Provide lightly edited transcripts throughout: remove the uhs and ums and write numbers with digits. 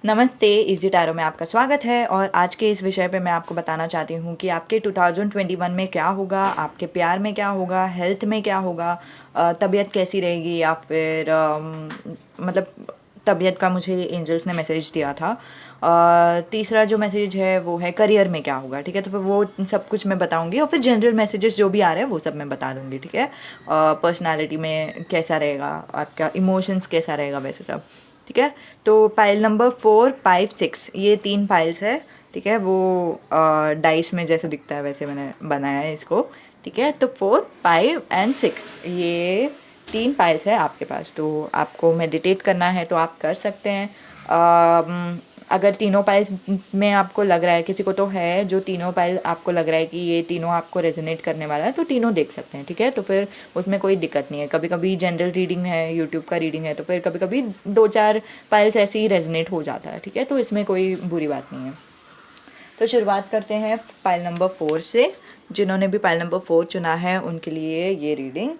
नमस्ते, easy tarot में आपका स्वागत है और आज के इस विषय पे मैं आपको बताना चाहती हूँ कि आपके 2021 में क्या होगा, आपके प्यार में क्या होगा, हेल्थ में क्या होगा, तबीयत कैसी रहेगी या फिर मतलब तबीयत का मुझे एंजल्स ने मैसेज दिया था। तीसरा जो मैसेज है वो है करियर में क्या होगा, ठीक है। तो फिर वो सब कुछ मैं बताऊँगी और फिर जनरल मैसेजेस जो भी आ रहे हैं वो सब मैं बता दूँगी, ठीक है। पर्सनैलिटी में कैसा रहेगा, आपका इमोशंस कैसा रहेगा, वैसे सब, ठीक है। तो पाइल नंबर 4, 5, 6 ये 3 पाइल्स है, ठीक है। वो डाइस में जैसे दिखता है वैसे मैंने बनाया है इसको, ठीक है। तो 4, 5 एंड 6 ये 3 पाइल्स है आपके पास। तो आपको मेडिटेट करना है तो आप कर सकते हैं। अगर तीनों पाइल्स में आपको लग रहा है, किसी को तो है जो तीनों पाइल आपको लग रहा है कि ये तीनों आपको रेजोनेट करने वाला है, तो तीनों देख सकते हैं, ठीक है। तो फिर उसमें कोई दिक्कत नहीं है। कभी कभी जनरल रीडिंग है, यूट्यूब का रीडिंग है, तो फिर कभी कभी 2-4 पाइल्स ऐसे ही रेजोनेट हो जाता है, ठीक है। तो इसमें कोई बुरी बात नहीं है। तो शुरुआत करते हैं पाइल नंबर 4 से। जिन्होंने भी पाइल नंबर 4 चुना है उनके लिए ये रीडिंग।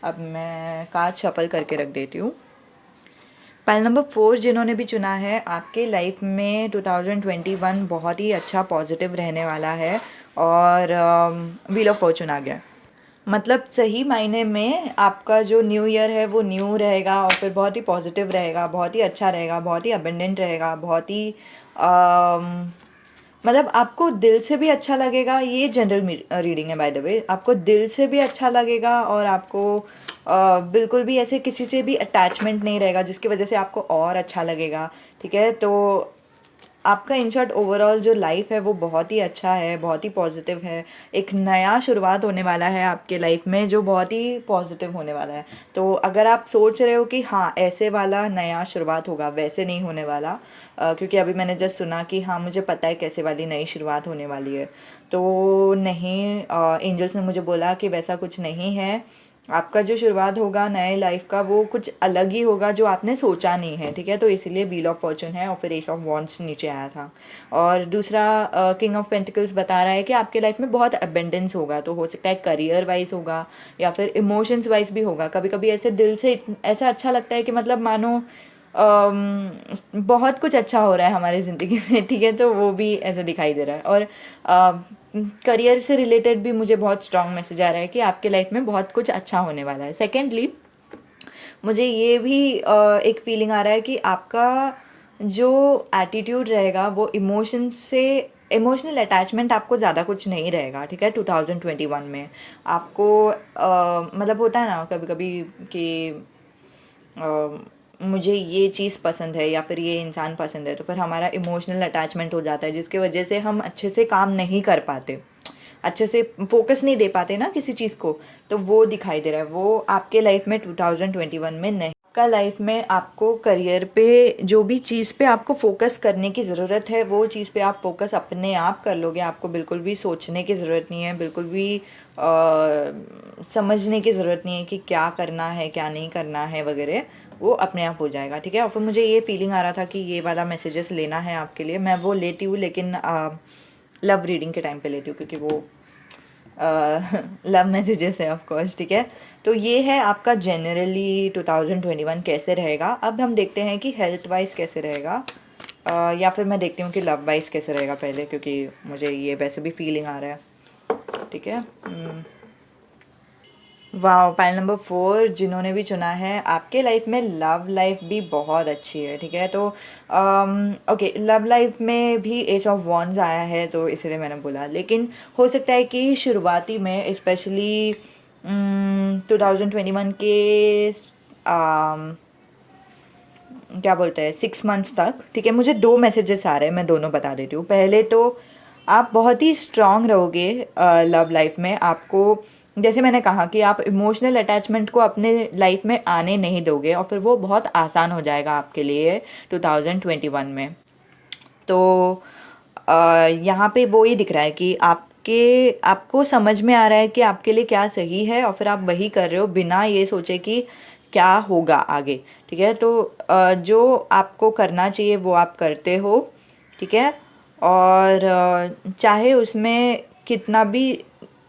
अब मैं कार्ड शफल करके रख देती हूँ। पाइल नंबर 4 जिन्होंने भी चुना है, आपके लाइफ में 2021 बहुत ही अच्छा पॉजिटिव रहने वाला है और व्हील ऑफ फॉर्चून आ गया। मतलब सही मायने में आपका जो न्यू ईयर है वो न्यू रहेगा और फिर बहुत ही पॉजिटिव रहेगा, बहुत ही अच्छा रहेगा, बहुत ही अबेंडेंट रहेगा, बहुत ही मतलब आपको दिल से भी अच्छा लगेगा। ये जनरल रीडिंग है बाय द वे। आपको दिल से भी अच्छा लगेगा और आपको बिल्कुल भी ऐसे किसी से भी अटैचमेंट नहीं रहेगा जिसकी वजह से आपको और अच्छा लगेगा, ठीक है। तो आपका इन शॉर्ट ओवरऑल जो लाइफ है वो बहुत ही अच्छा है, बहुत ही पॉजिटिव है। एक नया शुरुआत होने वाला है आपके लाइफ में जो बहुत ही पॉजिटिव होने वाला है। तो अगर आप सोच रहे हो कि हाँ ऐसे वाला नया शुरुआत होगा, वैसे नहीं होने वाला, क्योंकि अभी मैंने जस्ट सुना कि हाँ मुझे पता है कैसे वाली नई शुरुआत होने वाली है, तो नहीं, एंजल्स ने मुझे बोला कि वैसा कुछ नहीं है। आपका जो शुरुआत होगा नए लाइफ का वो कुछ अलग ही होगा जो आपने सोचा नहीं है, ठीक है। तो इसीलिए व्हील ऑफ फॉर्चून है और फिर एस ऑफ वॉन्ड्स नीचे आया था। और दूसरा किंग ऑफ पेंटिकल्स बता रहा है कि आपके लाइफ में बहुत अबेंडेंस होगा। तो हो सकता है करियर वाइज होगा या फिर इमोशंस वाइज भी होगा। कभी कभी ऐसे दिल से ऐसा अच्छा लगता है कि मतलब मानो बहुत कुछ अच्छा हो रहा है हमारी ज़िंदगी में, ठीक है। तो वो भी ऐसे दिखाई दे रहा है। और करियर से रिलेटेड भी मुझे बहुत स्ट्रॉन्ग मैसेज आ रहा है कि आपके लाइफ में बहुत कुछ अच्छा होने वाला है। सेकेंडली मुझे ये भी एक फीलिंग आ रहा है कि आपका जो एटीट्यूड रहेगा वो इमोशंस से, इमोशनल अटैचमेंट आपको ज़्यादा कुछ नहीं रहेगा, ठीक है। 2021 में आपको मतलब होता है ना कभी कभी कि मुझे ये चीज़ पसंद है या फिर ये इंसान पसंद है, तो फिर हमारा इमोशनल अटैचमेंट हो जाता है जिसकी वजह से हम अच्छे से काम नहीं कर पाते, अच्छे से फोकस नहीं दे पाते ना किसी चीज़ को। तो वो दिखाई दे रहा है, वो आपके लाइफ में 2021 में नहीं। आपका लाइफ में आपको करियर पे जो भी चीज़ पे आपको फोकस करने की ज़रूरत है वो चीज़ पे आप फोकस अपने आप कर लोगे। आपको बिल्कुल भी सोचने की ज़रूरत नहीं है, बिल्कुल भी समझने की ज़रूरत नहीं है कि क्या करना है क्या नहीं करना है वगैरह, वो अपने आप हो जाएगा, ठीक है। और फिर मुझे ये फीलिंग आ रहा था कि ये वाला मैसेजेस लेना है आपके लिए, मैं वो लेती हूँ, लेकिन लव रीडिंग के टाइम पे लेती हूँ क्योंकि वो लव मैसेजेस है ऑफ कोर्स, ठीक है। तो ये है आपका जनरली 2021 कैसे रहेगा। अब हम देखते हैं कि हेल्थ वाइज कैसे रहेगा, या फिर मैं देखती हूँ कि लव वाइज कैसे रहेगा पहले, क्योंकि मुझे ये वैसे भी फीलिंग आ रहा है, ठीक है। वाह, पाइल नंबर 4 जिन्होंने भी चुना है, आपके लाइफ में लव लाइफ भी बहुत अच्छी है, ठीक है। तो ओके, लव लाइफ में भी एस ऑफ वॉन्ड्स आया है तो इसलिए मैंने बोला, लेकिन हो सकता है कि शुरुआती में स्पेशली 2021 के क्या बोलते हैं 6 मंथ्स तक, ठीक है। मुझे 2 मैसेजेस आ रहे हैं, मैं दोनों बता देती हूँ। पहले तो आप बहुत ही स्ट्रांग रहोगे लव लाइफ में। आपको जैसे मैंने कहा कि आप इमोशनल अटैचमेंट को अपने लाइफ में आने नहीं दोगे और फिर वो बहुत आसान हो जाएगा आपके लिए 2021 में। तो यहाँ पे वो ही दिख रहा है कि आपको समझ में आ रहा है कि आपके लिए क्या सही है और फिर आप वही कर रहे हो बिना ये सोचे कि क्या होगा आगे, ठीक है। तो जो आपको करना चाहिए वो आप करते हो, ठीक है। और चाहे उसमें कितना भी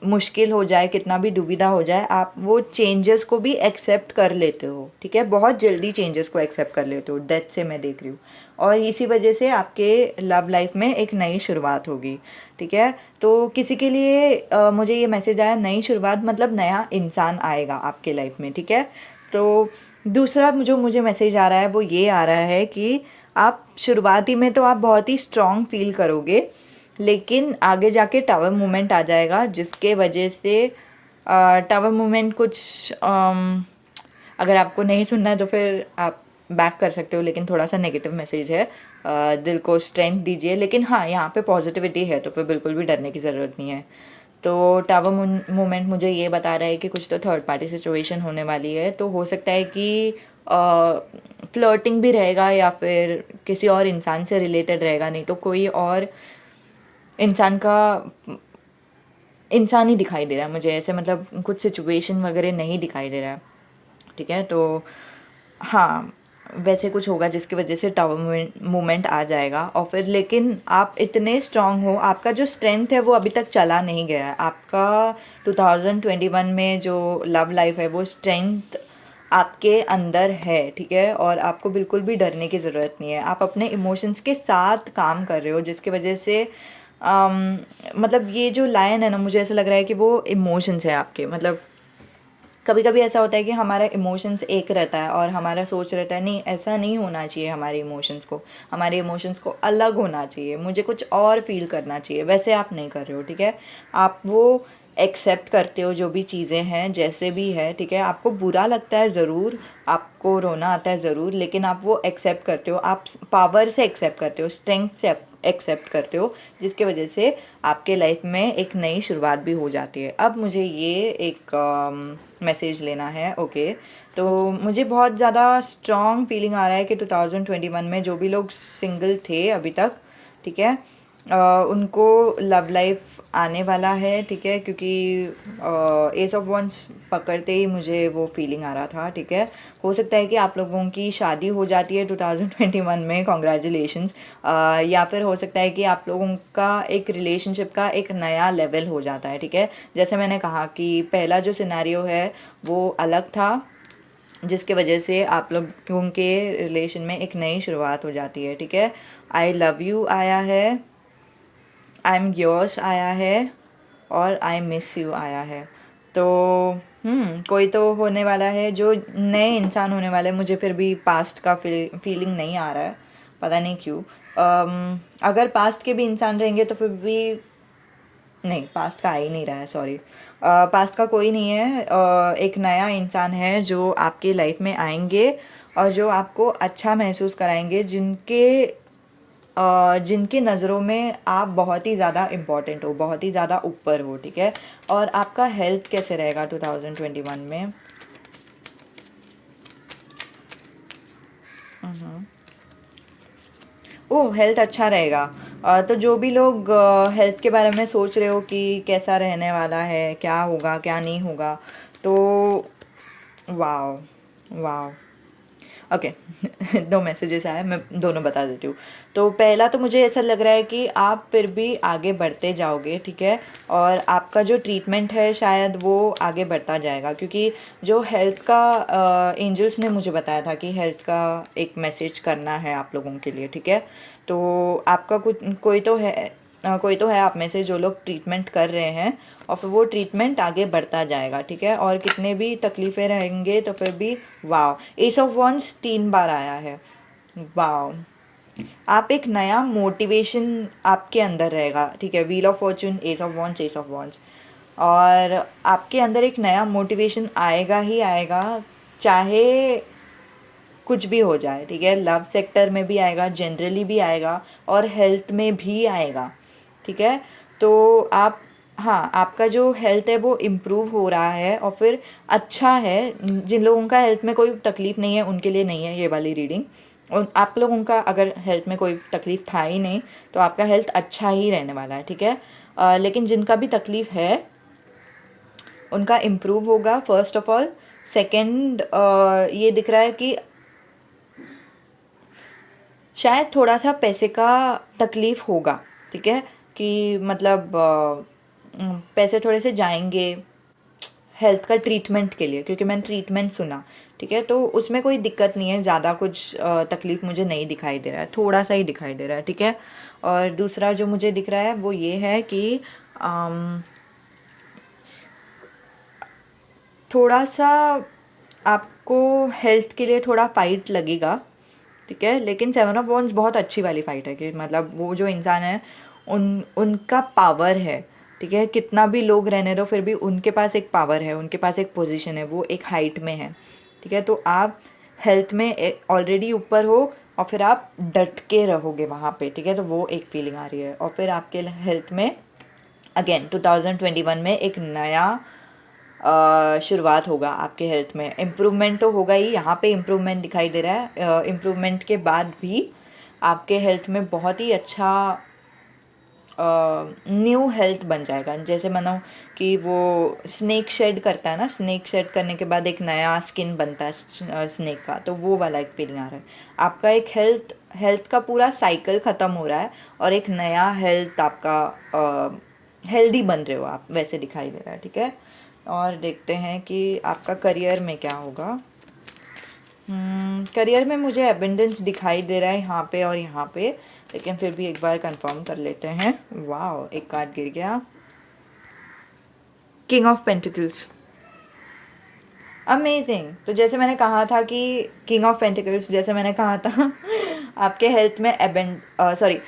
मुश्किल हो जाए, कितना भी दुविधा हो जाए, आप वो चेंजेस को भी एक्सेप्ट कर लेते हो, ठीक है, बहुत जल्दी चेंजेस को एक्सेप्ट कर लेते हो, दैट से मैं देख रही हूँ। और इसी वजह से आपके लव लाइफ में एक नई शुरुआत होगी, ठीक है। तो किसी के लिए मुझे ये मैसेज आया, नई शुरुआत मतलब नया इंसान आएगा आपके लाइफ में, ठीक है। तो दूसरा जो मुझे मैसेज आ रहा है वो ये आ रहा है कि आप शुरुआती में तो आप बहुत ही स्ट्रॉन्ग फील करोगे, लेकिन आगे जाके टावर मूवमेंट आ जाएगा, जिसके वजह से टावर मूवमेंट कुछ अगर आपको नहीं सुनना है तो फिर आप बैक कर सकते हो, लेकिन थोड़ा सा नेगेटिव मैसेज है। दिल को स्ट्रेंथ दीजिए, लेकिन हाँ यहाँ पे पॉजिटिविटी है, तो फिर बिल्कुल भी डरने की ज़रूरत नहीं है। तो टावर मूवमेंट मुझे ये बता रहा है कि कुछ तो थर्ड पार्टी सिचुएशन होने वाली है, तो हो सकता है कि फ्लर्टिंग भी रहेगा या फिर किसी और इंसान से रिलेटेड रहेगा, नहीं तो कोई और इंसान का इंसान ही दिखाई दे रहा है मुझे ऐसे, मतलब कुछ सिचुएशन वगैरह नहीं दिखाई दे रहा है, ठीक है। तो हाँ, वैसे कुछ होगा जिसकी वजह से टावर मूवमेंट आ जाएगा। और फिर लेकिन आप इतने स्ट्रांग हो, आपका जो स्ट्रेंथ है वो अभी तक चला नहीं गया है। आपका 2021 में जो लव लाइफ है वो स्ट्रेंथ आपके अंदर है, ठीक है, और आपको बिल्कुल भी डरने की ज़रूरत नहीं है। आप अपने इमोशंस के साथ काम कर रहे हो, जिसकी वजह से मतलब ये जो लायन है ना, मुझे ऐसा लग रहा है कि वो इमोशंस है आपके, मतलब कभी कभी ऐसा होता है कि हमारा इमोशंस एक रहता है और हमारा सोच रहता है नहीं ऐसा नहीं होना चाहिए, हमारे इमोशंस को अलग होना चाहिए, मुझे कुछ और फील करना चाहिए। वैसे आप नहीं कर रहे हो, ठीक है। आप वो एक्सेप्ट करते हो जो भी चीज़ें हैं जैसे भी है, ठीक है। आपको बुरा लगता है ज़रूर, आपको रोना आता है ज़रूर, लेकिन आप वो एक्सेप्ट करते हो, आप पावर से एक्सेप्ट करते हो, स्ट्रेंथ से एक्सेप्ट करते हो, जिसके वजह से आपके लाइफ में एक नई शुरुआत भी हो जाती है। अब मुझे ये एक मैसेज लेना है, ओके। तो मुझे बहुत ज़्यादा स्ट्रॉन्ग फीलिंग आ रहा है कि 2021 में जो भी लोग सिंगल थे अभी तक, ठीक है, उनको लव लाइफ आने वाला है, ठीक है, क्योंकि एस ऑफ वंस पकड़ते ही मुझे वो फीलिंग आ रहा था, ठीक है। हो सकता है कि आप लोगों की शादी हो जाती है 2021 में, कॉन्ग्रेचुलेशंस। या फिर हो सकता है कि आप लोगों का एक रिलेशनशिप का एक नया लेवल हो जाता है, ठीक है। जैसे मैंने कहा कि पहला जो सिनेरियो है वो अलग था, जिसके वजह से आप लोगों के रिलेशन में एक नई शुरुआत हो जाती है, ठीक है। आई लव यू आया है, आई एम योर्स आया है, और आई मिस यू आया है। तो कोई तो होने वाला है, जो नए इंसान होने वाले हैं। मुझे फिर भी पास्ट का फीलिंग नहीं आ रहा है, पता नहीं क्यों। अगर पास्ट के भी इंसान रहेंगे तो फिर भी नहीं, पास्ट का आ ही नहीं रहा है, सॉरी। पास्ट का कोई नहीं है, एक नया इंसान है जो आपके लाइफ में आएंगे और जो आपको अच्छा महसूस कराएंगे, जिनकी नज़रों में आप बहुत ही ज़्यादा इम्पॉर्टेंट हो, बहुत ही ज़्यादा ऊपर हो, ठीक है। और आपका हेल्थ कैसे रहेगा 2021 में? ओह, हेल्थ अच्छा रहेगा। तो जो भी लोग हेल्थ के बारे में सोच रहे हो कि कैसा रहने वाला है, क्या होगा क्या नहीं होगा, तो वाओ, वाओ, ओके। दो मैसेजेस आए, मैं दोनों बता देती हूँ। तो पहला तो मुझे ऐसा लग रहा है कि आप फिर भी आगे बढ़ते जाओगे, ठीक है, और आपका जो ट्रीटमेंट है शायद वो आगे बढ़ता जाएगा, क्योंकि जो हेल्थ का एंजल्स ने मुझे बताया था कि हेल्थ का एक मैसेज करना है आप लोगों के लिए, ठीक है। तो आपका कुछ कोई तो है आप में से जो लोग ट्रीटमेंट कर रहे हैं, और फिर वो ट्रीटमेंट आगे बढ़ता जाएगा, ठीक है। और कितने भी तकलीफ़ें रहेंगे तो फिर भी वाओ, एस ऑफ वंस 3 बार आया है, वाओ। आप एक नया मोटिवेशन आपके अंदर रहेगा, ठीक है। व्हील ऑफ फॉर्चून, एस ऑफ वंस, एस ऑफ वंस, और आपके अंदर एक नया मोटिवेशन आएगा ही आएगा, चाहे कुछ भी हो जाए, ठीक है। लव सेक्टर में भी आएगा, जनरली भी आएगा, और हेल्थ में भी आएगा, ठीक है। तो आप, हाँ, आपका जो हेल्थ है वो इम्प्रूव हो रहा है, और फिर अच्छा है। जिन लोगों का हेल्थ में कोई तकलीफ़ नहीं है उनके लिए नहीं है ये वाली रीडिंग, और आप लोगों का अगर हेल्थ में कोई तकलीफ़ था ही नहीं तो आपका हेल्थ अच्छा ही रहने वाला है, ठीक है। लेकिन जिनका भी तकलीफ़ है उनका इम्प्रूव होगा, फर्स्ट ऑफ ऑल। सेकेंड, ये दिख रहा है कि शायद थोड़ा सा पैसे का तकलीफ़ होगा, ठीक है, कि मतलब पैसे थोड़े से जाएंगे हेल्थ का ट्रीटमेंट के लिए, क्योंकि मैंने ट्रीटमेंट सुना, ठीक है। तो उसमें कोई दिक्कत नहीं है, ज़्यादा कुछ तकलीफ़ मुझे नहीं दिखाई दे रहा है, थोड़ा सा ही दिखाई दे रहा है, ठीक है। और दूसरा जो मुझे दिख रहा है वो ये है कि अम, थोड़ा सा आपको हेल्थ के लिए थोड़ा फाइट लगेगा, ठीक है। लेकिन सेवन ऑफ वॉन्ड्स बहुत अच्छी वाली फाइट है, कि मतलब वो जो इंसान है उनका पावर है, ठीक है। कितना भी लोग रहने दो फिर भी उनके पास एक पावर है, उनके पास एक पोजीशन है, वो एक हाइट में है, ठीक है। तो आप हेल्थ में ऑलरेडी ऊपर हो और फिर आप डट के रहोगे वहाँ पे, ठीक है। तो वो एक फीलिंग आ रही है। और फिर आपके हेल्थ में अगेन 2021 में एक नया शुरुआत होगा आपके हेल्थ में। इम्प्रूवमेंट तो होगा ही, यहाँ पे इम्प्रूवमेंट दिखाई दे रहा है। इम्प्रूवमेंट के बाद भी आपके हेल्थ में बहुत ही अच्छा न्यू हेल्थ बन जाएगा। जैसे मानो कि वो स्नेक शेड करता है ना, स्नेक शेड करने के बाद एक नया स्किन बनता है स्नेक का, तो वो वाला एक फीलिंग आ रहा है। आपका एक हेल्थ का पूरा साइकिल ख़त्म हो रहा है और एक नया हेल्थ आपका हेल्दी बन रहे हो आप, वैसे दिखाई दे रहा है, ठीक है। और देखते हैं कि आपका करियर में क्या होगा। करियर में मुझे एबंडेंस दिखाई दे रहा है यहाँ पे और यहाँ पे, लेकिन फिर भी एक बार कंफर्म कर लेते हैं। वाह, एक कार्ड गिर गया, किंग ऑफ पेंटिकल्स। अमेजिंग। तो जैसे मैंने कहा था कि किंग ऑफ पेंटिकल्स, जैसे मैंने कहा था आपके हेल्थ में सॉरी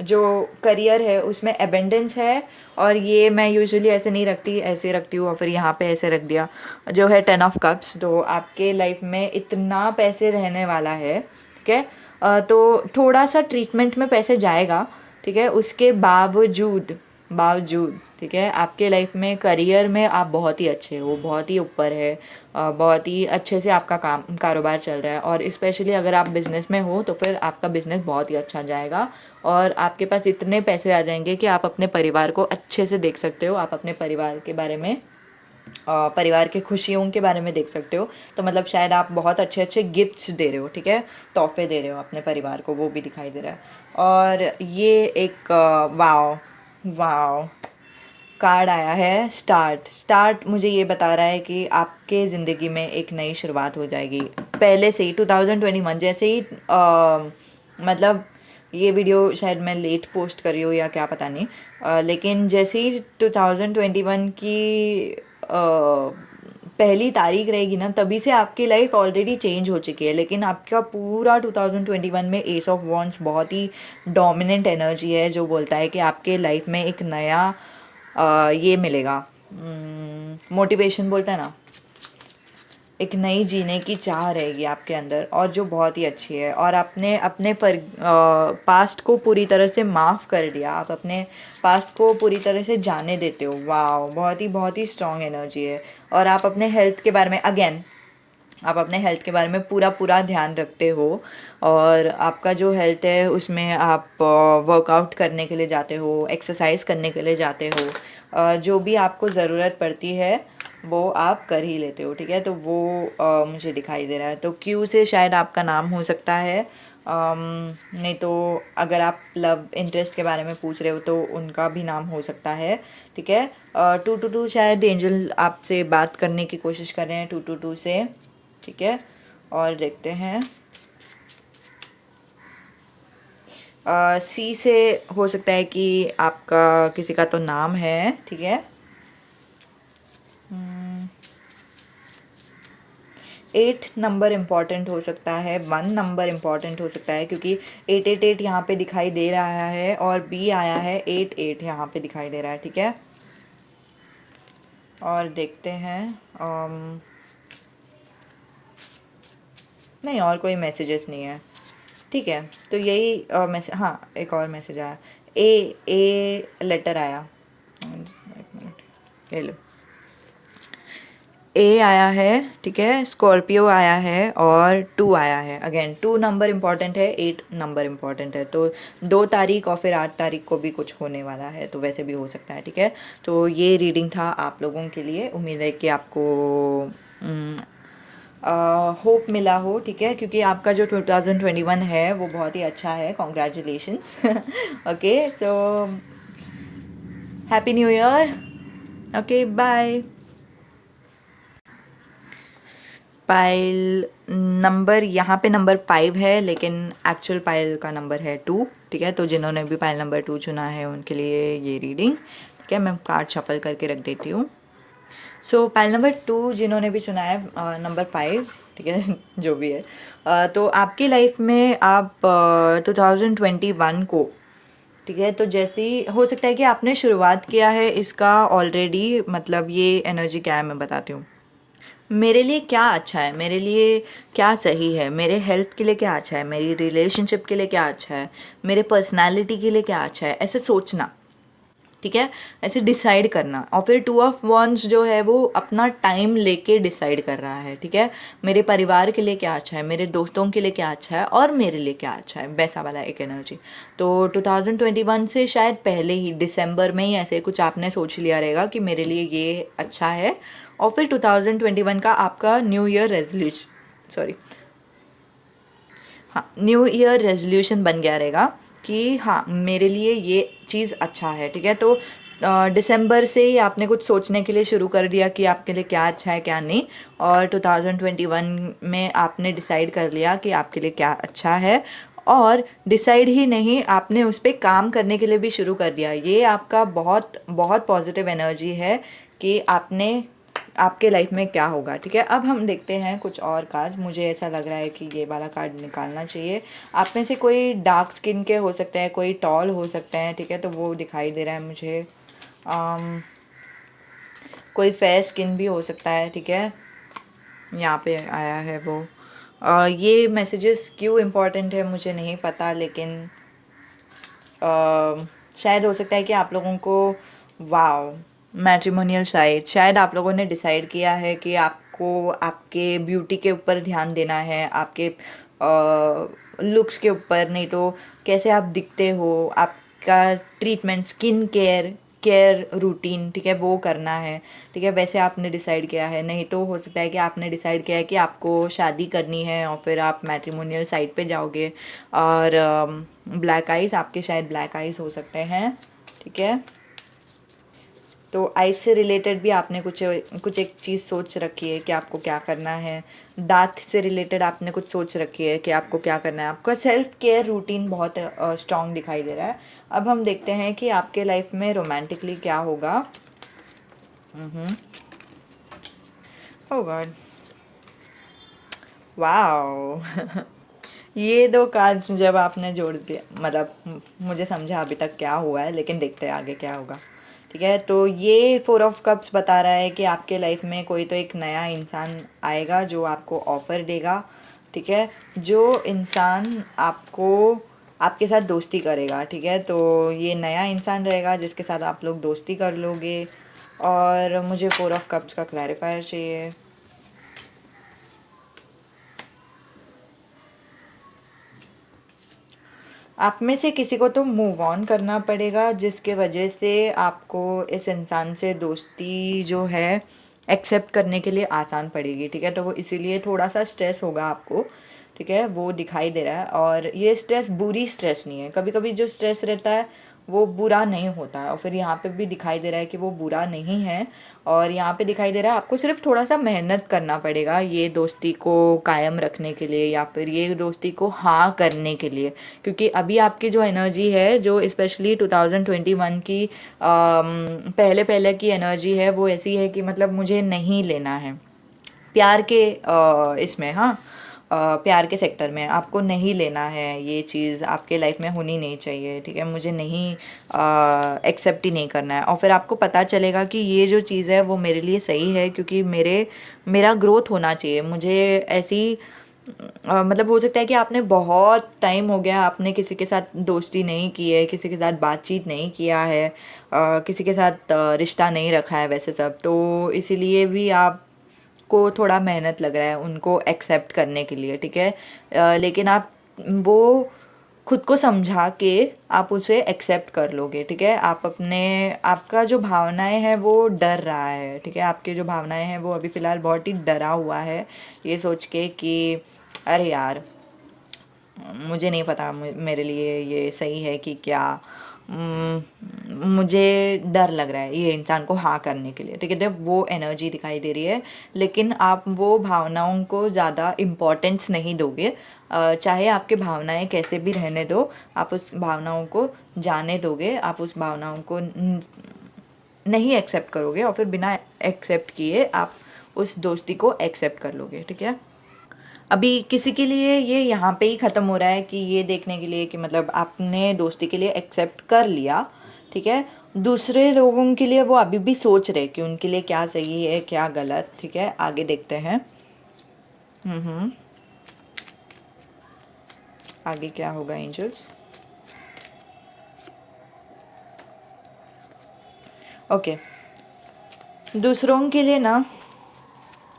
जो करियर है उसमें एबेंडेंस है। और ये मैं यूजुअली ऐसे नहीं रखती, ऐसे रखती हूँ और फिर यहाँ पे ऐसे रख दिया, जो है 10 ऑफ कप्स। तो आपके लाइफ में इतना पैसे रहने वाला है, ठीक है। तो थोड़ा सा ट्रीटमेंट में पैसे जाएगा, ठीक है। उसके बावजूद बावजूद ठीक है, आपके लाइफ में करियर में आप बहुत ही अच्छे हो, बहुत ही ऊपर है, बहुत ही अच्छे से आपका कारोबार चल रहा है। और स्पेशली अगर आप बिज़नेस में हो तो फिर आपका बिज़नेस बहुत ही अच्छा जाएगा और आपके पास इतने पैसे आ जाएंगे कि आप अपने परिवार को अच्छे से देख सकते हो। आप अपने परिवार के बारे में परिवार के खुशियों के बारे में देख सकते हो। तो मतलब शायद आप बहुत अच्छे अच्छे गिफ्ट्स दे रहे हो, ठीक है, तोहफे दे रहे हो अपने परिवार को, वो भी दिखाई दे रहा है। और ये एक वाओ वाओ कार्ड आया है, स्टार्ट। स्टार्ट मुझे ये बता रहा है कि आपके ज़िंदगी में एक नई शुरुआत हो जाएगी पहले से ही। 2021 जैसे ही मतलब ये वीडियो शायद मैं लेट पोस्ट कर रही हूँ या क्या पता नहीं, लेकिन जैसे ही 2021 की पहली तारीख रहेगी ना, तभी से आपकी लाइफ ऑलरेडी चेंज हो चुकी है। लेकिन आपका पूरा 2021 में एस ऑफ वॉन्ड्स बहुत ही डोमिनेंट एनर्जी है, जो बोलता है कि आपके लाइफ में एक नया ये मिलेगा, मोटिवेशन बोलता है ना, एक नई जीने की चाह रहेगी आपके अंदर, और जो बहुत ही अच्छी है। और आपने अपने पास्ट को पूरी तरह से माफ़ कर दिया, आप अपने पास्ट को पूरी तरह से जाने देते हो। वाह, बहुत ही स्ट्रॉन्ग एनर्जी है। और आप अपने हेल्थ के बारे में अगेन, आप अपने हेल्थ के बारे में पूरा पूरा ध्यान रखते हो। और आपका जो हेल्थ है उसमें आप वर्कआउट करने के लिए जाते हो, एक्सरसाइज करने के लिए जाते हो, जो भी आपको ज़रूरत पड़ती है वो आप कर ही लेते हो, ठीक है। तो वो मुझे दिखाई दे रहा है। तो क्यू से शायद आपका नाम हो सकता है, नहीं तो अगर आप लव इंटरेस्ट के बारे में पूछ रहे हो तो उनका भी नाम हो सकता है, ठीक है। 222 शायद एंजल आपसे बात करने की कोशिश कर रहे हैं 222 से, ठीक है। और देखते हैं सी से हो सकता है कि आपका किसी का तो नाम है, ठीक है। 8 नंबर इम्पॉर्टेंट हो सकता है, 1 नंबर इम्पॉर्टेंट हो सकता है, क्योंकि 888 यहाँ पे दिखाई दे रहा है और बी आया है 88 यहाँ पे दिखाई दे रहा है, ठीक है। और देखते हैं नहीं, और कोई मैसेजेस नहीं है, ठीक है। तो यही मैसेज, हाँ एक और मैसेज आया, ए लेटर आया, एक मिनट, ये लो, ए आया है, ठीक है, स्कॉर्पियो आया है और 2 आया है। अगेन 2 नंबर इम्पॉर्टेंट है, 8 नंबर इम्पॉर्टेंट है। तो 2 तारीख और फिर 8 तारीख को भी कुछ होने वाला है, तो वैसे भी हो सकता है, ठीक है। तो ये रीडिंग था आप लोगों के लिए। उम्मीद है कि आपको होप मिला हो, ठीक है, क्योंकि आपका जो 2021 है वो बहुत ही अच्छा है। Congratulations okay, so happy new year. Okay bye. पाइल नंबर यहाँ पे नंबर 5 है, लेकिन एक्चुअल पाइल का नंबर है 2। ठीक है, तो जिन्होंने भी पाइल नंबर 2 चुना है उनके लिए ये रीडिंग। ठीक है, मैं कार्ड शफल करके रख देती हूँ। सो पाइल नंबर 2 जिन्होंने भी चुना है नंबर 5, ठीक है जो भी है, तो आपकी लाइफ में आप 2021 को, ठीक है, तो जैसे ही हो सकता है कि आपने शुरुआत किया है इसका ऑलरेडी, मतलब ये एनर्जी क्या है मैं बताती हूँ। मेरे लिए क्या अच्छा है, मेरे लिए क्या सही है, मेरे हेल्थ के लिए क्या अच्छा है, मेरी रिलेशनशिप के लिए क्या अच्छा है, मेरे पर्सनालिटी के लिए क्या अच्छा है, ऐसे सोचना। ठीक है, ऐसे डिसाइड करना। और फिर 2 ऑफ वंस जो है वो अपना टाइम लेके डिसाइड कर रहा है। ठीक है, मेरे परिवार के लिए क्या अच्छा है, मेरे दोस्तों के लिए क्या अच्छा है, और मेरे लिए क्या अच्छा है, वैसा वाला एक एनर्जी। तो 2021 से शायद पहले ही दिसंबर में ही ऐसे कुछ आपने सोच लिया रहेगा कि मेरे लिए ये अच्छा है। और फिर 2021 का आपका न्यू ईयर रेजोल्यूशन, सॉरी, हाँ, न्यू ईयर रेजोल्यूशन बन गया रहेगा कि हाँ मेरे लिए ये चीज़ अच्छा है। ठीक है, तो दिसंबर से ही आपने कुछ सोचने के लिए शुरू कर दिया कि आपके लिए क्या अच्छा है क्या नहीं, और 2021 में आपने डिसाइड कर लिया कि आपके लिए क्या अच्छा है। और डिसाइड ही नहीं, आपने उस पर काम करने के लिए भी शुरू कर दिया। ये आपका बहुत बहुत पॉजिटिव एनर्जी है कि आपने, आपके लाइफ में क्या होगा। ठीक है, अब हम देखते हैं कुछ और कार्ड्स। मुझे ऐसा लग रहा है कि ये वाला कार्ड निकालना चाहिए। आप में से कोई डार्क स्किन के हो सकते हैं, कोई टॉल हो सकते हैं। ठीक है, तो वो दिखाई दे रहा है मुझे। कोई फेयर स्किन भी हो सकता है। ठीक है, यहाँ पे आया है वो। ये मैसेजेस क्यों इम्पोर्टेंट है मुझे नहीं पता, लेकिन शायद हो सकता है कि आप लोगों को, वाओ, मैट्रिमोनियल साइट, शायद आप लोगों ने डिसाइड किया है कि आपको आपके ब्यूटी के ऊपर ध्यान देना है, आपके लुक्स के ऊपर, नहीं तो कैसे आप दिखते हो, आपका treatment, skin care care routine, ठीक है, वो करना है। ठीक है, वैसे आपने डिसाइड किया है। नहीं तो हो सकता है कि आपने डिसाइड किया है कि आपको शादी करनी है और फिर आप मैट्रिमोनियल साइट पे जाओगे। और ब्लैक आइज़, आपके शायद ब्लैक आइज़ हो सकते हैं। ठीक है, तो आइज से रिलेटेड भी आपने कुछ कुछ एक चीज़ सोच रखी है कि आपको क्या करना है। दांत से रिलेटेड आपने कुछ सोच रखी है कि आपको क्या करना है। आपका सेल्फ केयर रूटीन बहुत स्ट्रॉन्ग दिखाई दे रहा है। अब हम देखते हैं कि आपके लाइफ में रोमांटिकली क्या होगा। ओह गॉड, वाओ ये दो कार्ड्स जब आपने जोड़ दिया, मतलब मुझे समझा अभी तक क्या हुआ है, लेकिन देखते हैं आगे क्या होगा। ठीक है, तो ये 4 ऑफ कप्स बता रहा है कि आपके लाइफ में कोई तो एक नया इंसान आएगा जो आपको ऑफ़र देगा। ठीक है, जो इंसान आपको, आपके साथ दोस्ती करेगा। ठीक है, तो ये नया इंसान रहेगा जिसके साथ आप लोग दोस्ती कर लोगे। और मुझे 4 ऑफ कप्स का क्लैरिफायर चाहिए। आप में से किसी को तो मूव ऑन करना पड़ेगा, जिसके वजह से आपको इस इंसान से दोस्ती जो है एक्सेप्ट करने के लिए आसान पड़ेगी। ठीक है, तो वो इसीलिए थोड़ा सा स्ट्रेस होगा आपको। ठीक है, वो दिखाई दे रहा है। और ये स्ट्रेस बुरी स्ट्रेस नहीं है। कभी कभी जो स्ट्रेस रहता है वो बुरा नहीं होता है, और फिर यहाँ पे भी दिखाई दे रहा है कि वो बुरा नहीं है। और यहाँ पे दिखाई दे रहा है आपको सिर्फ थोड़ा सा मेहनत करना पड़ेगा ये दोस्ती को कायम रखने के लिए, या फिर ये दोस्ती को हाँ करने के लिए। क्योंकि अभी आपकी जो एनर्जी है, जो स्पेशली 2021 की पहले पहले की एनर्जी है, वो ऐसी है कि मतलब मुझे नहीं लेना है प्यार के इसमें, हाँ, प्यार के सेक्टर में आपको नहीं लेना है। ये चीज़ आपके लाइफ में होनी नहीं चाहिए। ठीक है, मुझे नहीं एक्सेप्ट ही नहीं करना है। और फिर आपको पता चलेगा कि ये जो चीज़ है वो मेरे लिए सही है, क्योंकि मेरा ग्रोथ होना चाहिए। मुझे ऐसी मतलब हो सकता है कि आपने बहुत टाइम हो गया, आपने किसी के साथ दोस्ती नहीं की है, किसी के साथ बातचीत नहीं किया है, किसी के साथ रिश्ता नहीं रखा है वैसे सब, तो इसीलिए भी आप को थोड़ा मेहनत लग रहा है उनको एक्सेप्ट करने के लिए। ठीक है, लेकिन आप वो खुद को समझा के आप उसे एक्सेप्ट कर लोगे। ठीक है, आप अपने, आपका जो भावनाएं हैं वो डर रहा है। ठीक है, आपकी जो भावनाएं हैं वो अभी फ़िलहाल बहुत ही डरा हुआ है, ये सोच के कि अरे यार, मुझे नहीं पता मेरे लिए ये सही है कि क्या। मुझे डर लग रहा है ये इंसान को हाँ करने के लिए, ठीक है। जब वो एनर्जी दिखाई दे रही है, लेकिन आप वो भावनाओं को ज़्यादा इम्पोर्टेंस नहीं दोगे। चाहे आपकी भावनाएं कैसे भी रहने दो, आप उस भावनाओं को जाने दोगे, आप उस भावनाओं को नहीं एक्सेप्ट करोगे, और फिर बिना एक्सेप्ट किए आप उस दोस्ती को एक्सेप्ट कर लोगे, ठीक है। अभी किसी के लिए ये यहाँ पे ही ख़त्म हो रहा है कि ये देखने के लिए कि मतलब आपने दोस्ती के लिए एक्सेप्ट कर लिया, ठीक है। दूसरे लोगों के लिए वो अभी भी सोच रहे कि उनके लिए क्या सही है क्या गलत, ठीक है। आगे देखते हैं। आगे क्या होगा एंजल्स। ओके, दूसरों के लिए ना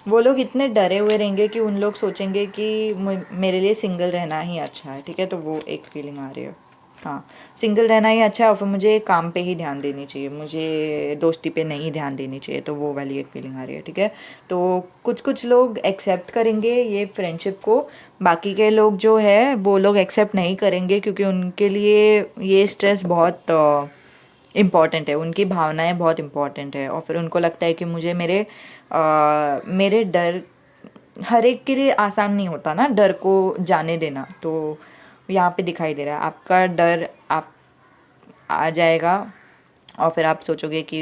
वो लोग इतने डरे हुए रहेंगे कि उन लोग सोचेंगे कि मेरे लिए सिंगल रहना ही अच्छा है, ठीक है। तो वो एक फीलिंग आ रही है, हाँ, सिंगल रहना ही अच्छा है, और फिर मुझे काम पे ही ध्यान देनी चाहिए, मुझे दोस्ती पे नहीं ध्यान देनी चाहिए, तो वो वाली एक फीलिंग आ रही है, ठीक है। तो कुछ कुछ लोग एक्सेप्ट करेंगे ये फ्रेंडशिप को, बाकी के लोग जो है वो लोग एक्सेप्ट नहीं करेंगे, क्योंकि उनके लिए ये स्ट्रेस बहुत इम्पॉर्टेंट है, उनकी भावनाएं बहुत इम्पॉर्टेंट है, और फिर उनको लगता है कि मुझे मेरे डर, हर एक के लिए आसान नहीं होता ना डर को जाने देना। तो यहाँ पे दिखाई दे रहा है आपका डर आप आ जाएगा, और फिर आप सोचोगे कि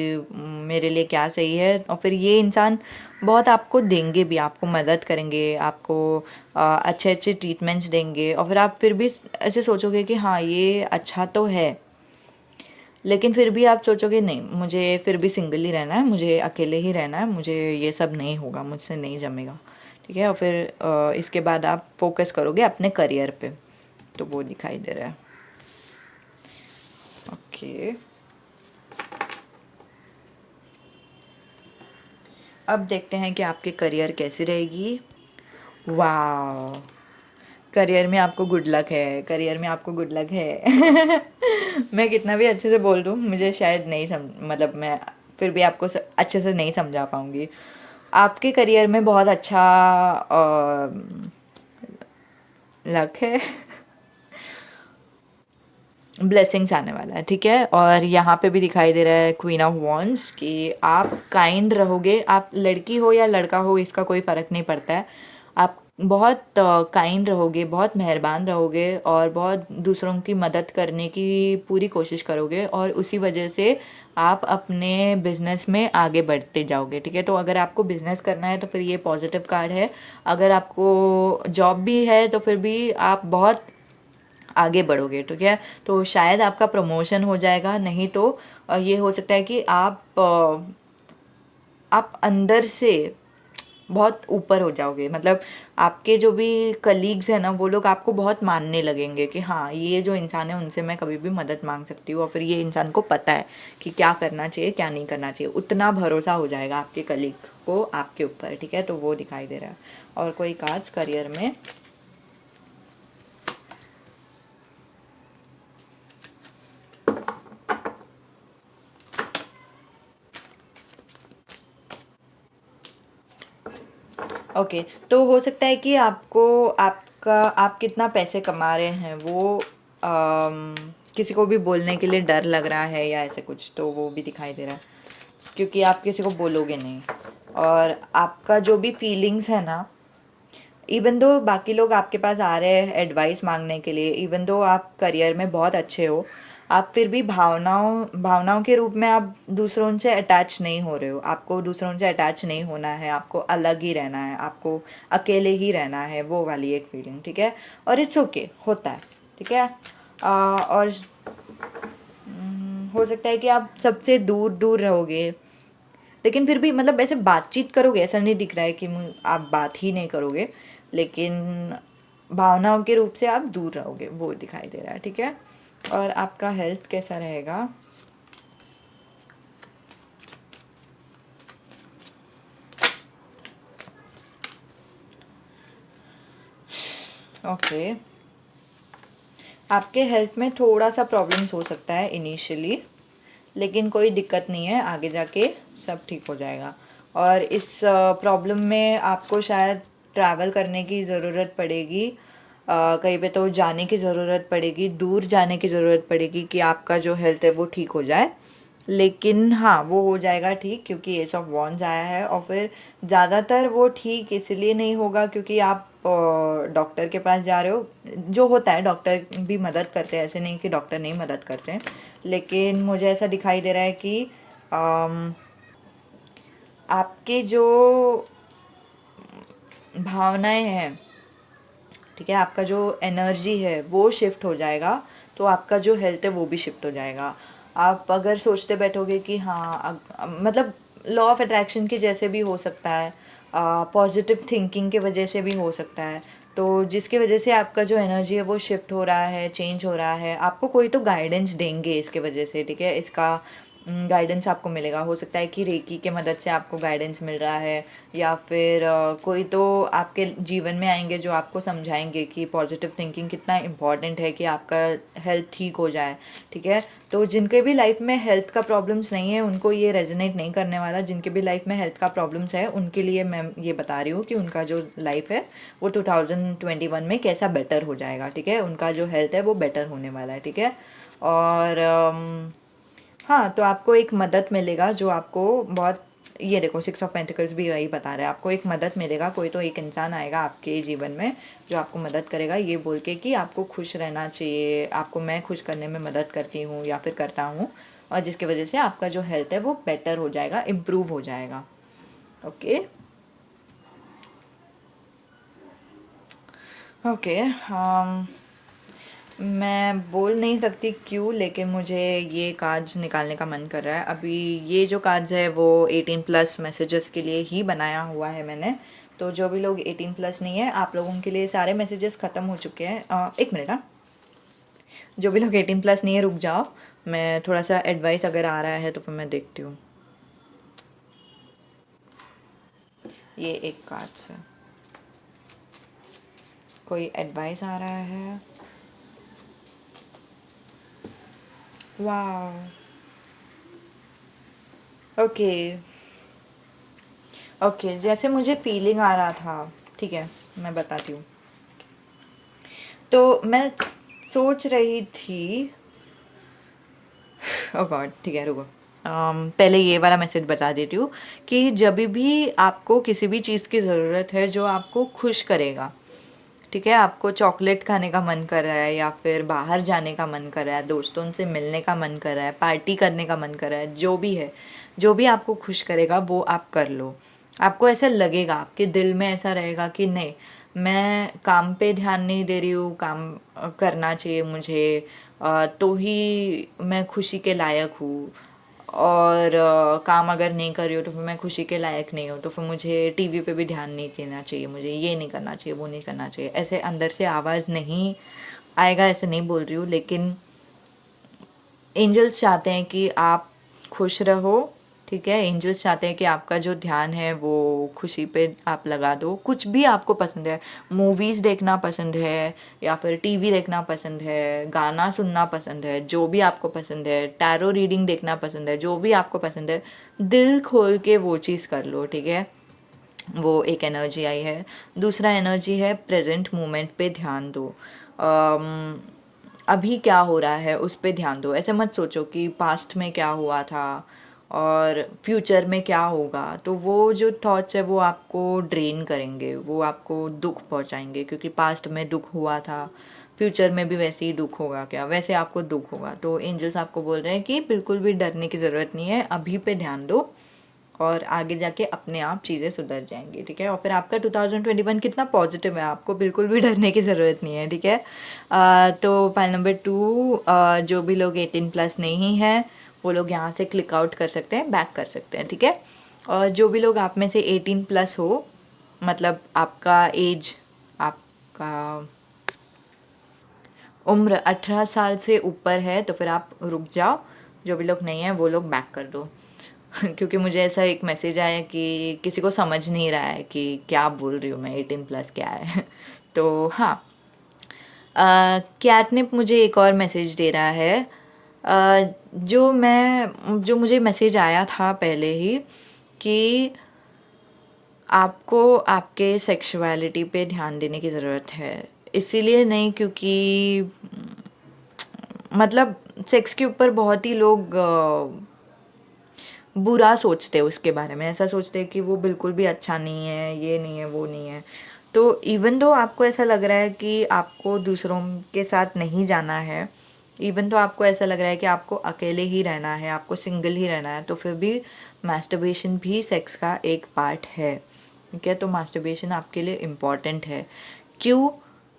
मेरे लिए क्या सही है, और फिर ये इंसान बहुत आपको देंगे भी, आपको मदद करेंगे, आपको अच्छे अच्छे ट्रीटमेंट्स देंगे, और फिर आप फिर भी ऐसे सोचोगे कि हाँ ये अच्छा तो है, लेकिन फिर भी आप सोचोगे नहीं, मुझे फिर भी सिंगल ही रहना है, मुझे अकेले ही रहना है, मुझे ये सब नहीं होगा, मुझसे नहीं जमेगा, ठीक है। और फिर इसके बाद आप फोकस करोगे अपने करियर पे, तो वो दिखाई दे रहा है। ओके, अब देखते हैं कि आपके करियर कैसी रहेगी। वाह, करियर में आपको गुड लक है, करियर में आपको गुड लक है। मैं कितना भी अच्छे से बोल दूँ, मुझे शायद नहीं मतलब मैं फिर भी आपको अच्छे से नहीं समझा पाऊँगी। आपके करियर में बहुत अच्छा लक है। ब्लेसिंग्स आने वाला है, ठीक है। और यहाँ पे भी दिखाई दे रहा है क्वीन ऑफ वॉन्ड्स कि आप काइंड रहोगे, आप लड़की हो या लड़का हो इसका कोई फ़र्क नहीं पड़ता है, आप बहुत काइंड रहोगे, बहुत मेहरबान रहोगे, और बहुत दूसरों की मदद करने की पूरी कोशिश करोगे, और उसी वजह से आप अपने बिजनेस में आगे बढ़ते जाओगे, ठीक है। तो अगर आपको बिजनेस करना है तो फिर ये पॉजिटिव कार्ड है, अगर आपको जॉब भी है तो फिर भी आप बहुत आगे बढ़ोगे, ठीक है। तो शायद आपका प्रमोशन हो जाएगा, नहीं तो ये हो सकता है कि आप अंदर से बहुत ऊपर हो जाओगे, मतलब आपके जो भी कलीग्स हैं ना वो लोग आपको बहुत मानने लगेंगे कि हाँ ये जो इंसान है उनसे मैं कभी भी मदद मांग सकती हूँ, और फिर ये इंसान को पता है कि क्या करना चाहिए क्या नहीं करना चाहिए, उतना भरोसा हो जाएगा आपके कलीग को आपके ऊपर, ठीक है। तो वो दिखाई दे रहा है। और कोई कार्ड्स करियर में। ओके, तो हो सकता है कि आप कितना पैसे कमा रहे हैं वो किसी को भी बोलने के लिए डर लग रहा है या ऐसे कुछ, तो वो भी दिखाई दे रहा है, क्योंकि आप किसी को बोलोगे नहीं। और आपका जो भी फीलिंग्स है ना, इवन दो बाकी लोग आपके पास आ रहे हैं एडवाइस मांगने के लिए, इवन दो आप करियर में बहुत अच्छे हो, आप फिर भी भावनाओं भावनाओं के रूप में आप दूसरों से अटैच नहीं हो रहे हो, आपको दूसरों से अटैच नहीं होना है, आपको अलग ही रहना है, आपको अकेले ही रहना है, वो वाली एक फीलिंग, ठीक है। और इट्स ओके, होता है, ठीक है। और हो सकता है कि आप सबसे दूर दूर रहोगे, लेकिन फिर भी मतलब ऐसे बातचीत करोगे, ऐसा नहीं दिख रहा है कि आप बात ही नहीं करोगे, लेकिन भावनाओं के रूप से आप दूर रहोगे, वो दिखाई दे रहा है, ठीक है। और आपका हेल्थ कैसा रहेगा। ओके, आपके हेल्थ में थोड़ा सा प्रॉब्लम्स हो सकता है इनिशियली, लेकिन कोई दिक्कत नहीं है, आगे जाके सब ठीक हो जाएगा। और इस प्रॉब्लम में आपको शायद ट्रैवल करने की ज़रूरत पड़ेगी, कहीं पे तो जाने की ज़रूरत पड़ेगी, दूर जाने की ज़रूरत पड़ेगी कि आपका जो हेल्थ है वो ठीक हो जाए। लेकिन हाँ, वो हो जाएगा ठीक, क्योंकि एज ऑफ वॉन्ड्स आया है। और फिर ज़्यादातर वो ठीक इसलिए नहीं होगा क्योंकि आप डॉक्टर के पास जा रहे हो। जो होता है, डॉक्टर भी मदद करते हैं, ऐसे नहीं कि डॉक्टर नहीं मदद करते हैं। लेकिन मुझे ऐसा दिखाई दे रहा है कि अम, आपके जो भावनाएं हैं, ठीक है, आपका जो एनर्जी है वो शिफ्ट हो जाएगा, तो आपका जो हेल्थ है वो भी शिफ्ट हो जाएगा। आप अगर सोचते बैठोगे कि हाँ मतलब लॉ ऑफ अट्रैक्शन के जैसे भी हो सकता है, पॉजिटिव थिंकिंग के वजह से भी हो सकता है, तो जिसकी वजह से आपका जो एनर्जी है वो शिफ्ट हो रहा है, चेंज हो रहा है। आपको कोई तो गाइडेंस देंगे इसके वजह से, ठीक है, इसका गाइडेंस आपको मिलेगा। हो सकता है कि रेकी के मदद से आपको गाइडेंस मिल रहा है, या फिर कोई तो आपके जीवन में आएंगे जो आपको समझाएंगे कि पॉजिटिव थिंकिंग कितना इम्पॉर्टेंट है कि आपका हेल्थ ठीक हो जाए, ठीक है। तो जिनके भी लाइफ में हेल्थ का प्रॉब्लम्स नहीं है उनको ये रेजोनेट नहीं करने वाला। जिनके भी लाइफ में हेल्थ का प्रॉब्लम्स है उनके लिए मैं ये बता रही हूँ कि उनका जो लाइफ है वो 2021 में कैसा बेटर हो जाएगा, ठीक है। उनका जो हेल्थ है वो बेटर होने वाला है, ठीक है। और हाँ, तो आपको एक मदद मिलेगा जो आपको बहुत, ये देखो 6 ऑफ पेंटिकल्स भी वही बता रहे हैं, आपको एक मदद मिलेगा। कोई तो एक इंसान आएगा आपके जीवन में जो आपको मदद करेगा, ये बोल के कि आपको खुश रहना चाहिए, आपको मैं खुश करने में मदद करती हूँ या फिर करता हूँ, और जिसकी वजह से आपका जो हेल्थ है वो बेटर हो जाएगा, इम्प्रूव हो जाएगा। Okay okay. मैं बोल नहीं सकती क्यों, लेकिन मुझे ये कार्ड्स निकालने का मन कर रहा है अभी। ये जो कार्ड्स है वो 18+ मैसेजेस के लिए ही बनाया हुआ है मैंने। तो जो भी लोग 18+ नहीं है, आप लोगों के लिए सारे मैसेजेस ख़त्म हो चुके हैं। एक मिनट, हाँ, जो भी लोग 18+ नहीं है रुक जाओ, मैं थोड़ा सा एडवाइस अगर आ रहा है तो फिर मैं देखती हूँ। ये एक कार्ड से कोई एडवाइस आ रहा है। वाह, ओके ओके, जैसे मुझे फीलिंग आ रहा था, ठीक है, मैं बताती हूँ। तो मैं सोच रही थी, ओ गॉड, ठीक है रुको। पहले ये वाला मैसेज बता देती हूँ कि जब भी आपको किसी भी चीज़ की ज़रूरत है जो आपको खुश करेगा, ठीक है, आपको चॉकलेट खाने का मन कर रहा है, या फिर बाहर जाने का मन कर रहा है, दोस्तों से मिलने का मन कर रहा है, पार्टी करने का मन कर रहा है, जो भी है, जो भी आपको खुश करेगा वो आप कर लो। आपको ऐसा लगेगा, आपके दिल में ऐसा रहेगा कि नहीं, मैं काम पे ध्यान नहीं दे रही हूँ, काम करना चाहिए मुझे, तो ही मैं खुशी के लायक हूँ। और काम अगर नहीं कर रही हो तो फिर मैं खुशी के लायक नहीं हूँ, तो फिर मुझे टीवी पे भी ध्यान नहीं देना चाहिए, मुझे ये नहीं करना चाहिए, वो नहीं करना चाहिए। ऐसे अंदर से आवाज़ नहीं आएगा, ऐसे नहीं बोल रही हूँ, लेकिन एंजल्स चाहते हैं कि आप खुश रहो, ठीक है। एंजल्स चाहते हैं कि आपका जो ध्यान है वो खुशी पे आप लगा दो। कुछ भी आपको पसंद है, मूवीज़ देखना पसंद है, या फिर टीवी देखना पसंद है, गाना सुनना पसंद है, जो भी आपको पसंद है, टैरो रीडिंग देखना पसंद है, जो भी आपको पसंद है, दिल खोल के वो चीज़ कर लो, ठीक है। वो एक एनर्जी आई है। दूसरा एनर्जी है प्रेजेंट मोमेंट पे ध्यान दो। अभी क्या हो रहा है उस पे ध्यान दो। ऐसे मत सोचो कि पास्ट में क्या हुआ था और फ्यूचर में क्या होगा, तो वो जो थॉट्स है वो आपको ड्रेन करेंगे, वो आपको दुख पहुंचाएंगे, क्योंकि पास्ट में दुख हुआ था, फ्यूचर में भी वैसे ही दुख होगा, क्या वैसे आपको दुख होगा। तो एंजल्स आपको बोल रहे हैं कि बिल्कुल भी डरने की ज़रूरत नहीं है, अभी पे ध्यान दो और आगे जाके अपने आप चीज़ें सुधर जाएंगी, ठीक है। और फिर आपका 2021 कितना पॉजिटिव है, आपको बिल्कुल भी डरने की ज़रूरत नहीं है, ठीक है। तो फाइल नंबर 2, जो भी लोग 18+ नहीं है वो लोग यहाँ से क्लिक आउट कर सकते हैं, बैक कर सकते हैं, ठीक है। और जो भी लोग आप में से 18+ हो, मतलब आपका एज, आपका उम्र 18 साल से ऊपर है, तो फिर आप रुक जाओ। जो भी लोग नहीं है वो लोग बैक कर दो। क्योंकि मुझे ऐसा एक मैसेज आया कि किसी को समझ नहीं रहा है कि क्या बोल रही हूँ मैं, 18+ क्या है। तो हाँ, कैटनिप मुझे एक और मैसेज दे रहा है। जो मुझे मैसेज आया था पहले ही कि आपको आपके सेक्सुअलिटी पे ध्यान देने की ज़रूरत है। इसीलिए नहीं क्योंकि मतलब सेक्स के ऊपर बहुत ही लोग बुरा सोचते हैं उसके बारे में, ऐसा सोचते हैं कि वो बिल्कुल भी अच्छा नहीं है, ये नहीं है, वो नहीं है। तो इवन दो आपको ऐसा लग रहा है कि आपको दूसरों के साथ नहीं जाना है, इवन तो आपको ऐसा लग रहा है कि आपको अकेले ही रहना है, आपको सिंगल ही रहना है, तो फिर भी मास्टरबेशन भी सेक्स का एक पार्ट है। ठीक है, तो मास्टरबेशन आपके लिए इम्पॉर्टेंट है। क्यों?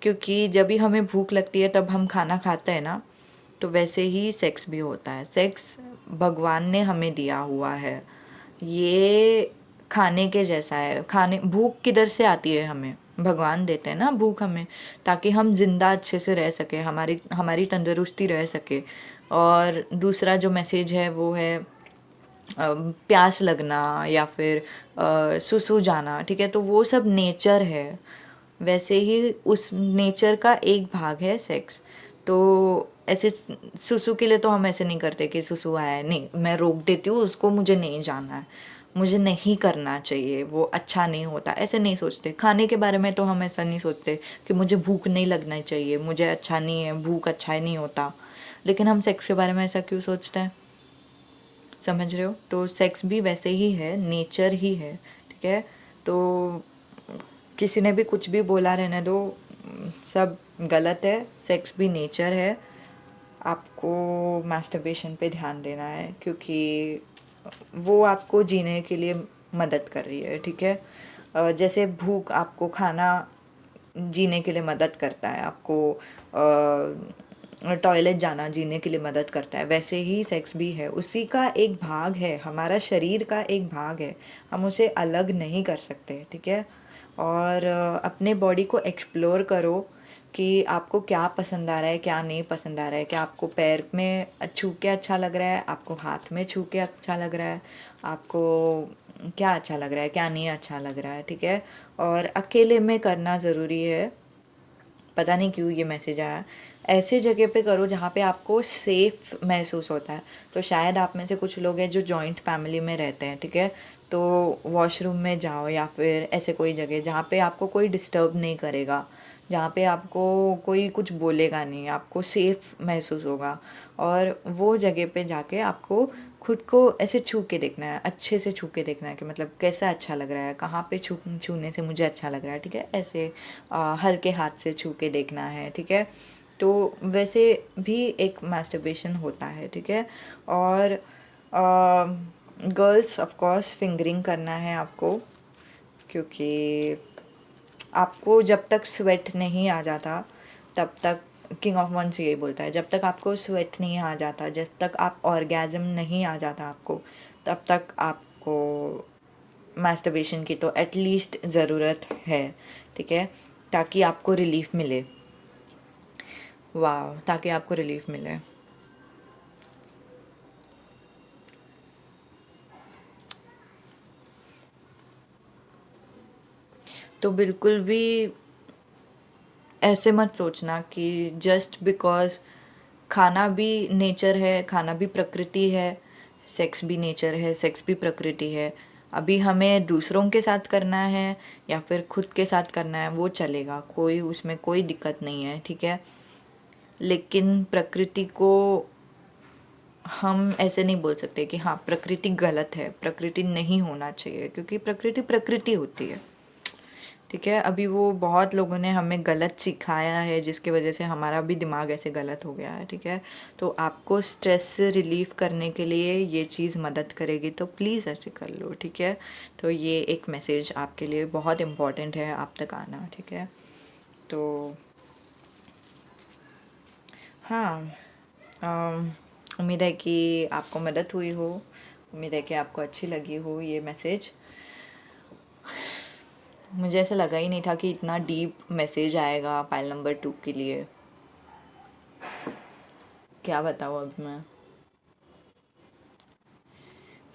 क्योंकि जब भी हमें भूख लगती है तब हम खाना खाते हैं ना, तो वैसे ही सेक्स भी होता है। सेक्स भगवान ने हमें दिया हुआ है, ये खाने के जैसा है। खाने भूख किधर से आती है? हमें भगवान देते हैं ना भूख हमें, ताकि हम जिंदा अच्छे से रह सके, हमारी हमारी तंदुरुस्ती रह सके। और दूसरा जो मैसेज है वो है प्यास लगना या फिर सुसु जाना। ठीक है, तो वो सब नेचर है, वैसे ही उस नेचर का एक भाग है सेक्स। तो ऐसे सुसु के लिए तो हम ऐसे नहीं करते कि सुसु आया है, नहीं मैं रोक देती हूँ उसको, मुझे नहीं जाना है, मुझे नहीं करना चाहिए, वो अच्छा नहीं होता, ऐसे नहीं सोचते। खाने के बारे में तो हम ऐसा नहीं सोचते कि मुझे भूख नहीं लगना चाहिए, मुझे अच्छा नहीं है, भूख अच्छा ही नहीं होता। लेकिन हम सेक्स के बारे में ऐसा क्यों सोचते हैं? समझ रहे हो? तो सेक्स भी वैसे ही है, नेचर ही है। ठीक है, तो किसी ने भी कुछ भी बोला रहने दो, सब गलत है। सेक्स भी नेचर है। आपको मास्टरबेशन पे ध्यान देना है क्योंकि वो आपको जीने के लिए मदद कर रही है। ठीक है, जैसे भूख आपको खाना जीने के लिए मदद करता है, आपको टॉयलेट जाना जीने के लिए मदद करता है, वैसे ही सेक्स भी है, उसी का एक भाग है, हमारा शरीर का एक भाग है, हम उसे अलग नहीं कर सकते। ठीक है, और अपने बॉडी को एक्सप्लोर करो कि आपको क्या पसंद आ रहा है, क्या नहीं पसंद आ रहा है। क्या आपको पैर में छू के अच्छा लग रहा है, आपको हाथ में छू के अच्छा लग रहा है, आपको क्या अच्छा लग रहा है, क्या नहीं अच्छा लग रहा है। ठीक है, और अकेले में करना ज़रूरी है। पता नहीं क्यों ये मैसेज आया। ऐसे जगह पे करो जहाँ पे आपको सेफ़ महसूस होता है। तो शायद आप में से कुछ लोग हैं जो जॉइंट फैमिली में रहते हैं। ठीक है, तो वॉशरूम में जाओ या फिर ऐसे कोई जगह जहाँ पे आपको कोई डिस्टर्ब नहीं करेगा, जहाँ पे आपको कोई कुछ बोलेगा नहीं, आपको सेफ़ महसूस होगा। और वो जगह पे जाके आपको खुद को ऐसे छू के देखना है, अच्छे से छू के देखना है कि मतलब कैसा अच्छा लग रहा है, कहाँ पे छूने से मुझे अच्छा लग रहा है। ठीक है, ऐसे हल्के हाथ से छू के देखना है। ठीक है, तो वैसे भी एक मास्टरबेशन होता है। ठीक है, और गर्ल्स ऑफ कोर्स फिंगरिंग करना है आपको, क्योंकि आपको जब तक स्वेट नहीं आ जाता तब तक, किंग ऑफ वंस यही बोलता है, जब तक आपको स्वेट नहीं आ जाता, जब तक आप ऑर्गेज़म नहीं आ जाता आपको, तब तक आपको मास्टरबेशन की तो एटलीस्ट ज़रूरत है। ठीक है, ताकि आपको रिलीफ मिले। वाह, ताकि आपको रिलीफ मिले। तो बिल्कुल भी ऐसे मत सोचना कि जस्ट बिकॉज़ खाना भी नेचर है, खाना भी प्रकृति है, सेक्स भी नेचर है, सेक्स भी प्रकृति है। अभी हमें दूसरों के साथ करना है या फिर खुद के साथ करना है वो चलेगा, कोई उसमें कोई दिक्कत नहीं है। ठीक है, लेकिन प्रकृति को हम ऐसे नहीं बोल सकते कि हाँ प्रकृति गलत है, प्रकृति नहीं होना चाहिए, क्योंकि प्रकृति प्रकृति होती है। ठीक है, अभी वो बहुत लोगों ने हमें गलत सिखाया है जिसकी वजह से हमारा भी दिमाग ऐसे गलत हो गया है। ठीक है, तो आपको स्ट्रेस से रिलीफ करने के लिए ये चीज़ मदद करेगी, तो प्लीज़ ऐसे कर लो। ठीक है, तो ये एक मैसेज आपके लिए बहुत इम्पॉर्टेंट है आप तक आना। ठीक है, तो हाँ, उम्मीद है कि आपको मदद हुई हो, उम्मीद है कि आपको अच्छी लगी हो ये मैसेज। मुझे ऐसा लगा ही नहीं था कि इतना डीप मैसेज आएगा पाइल नंबर 2 के लिए। क्या बताऊँ अब मैं।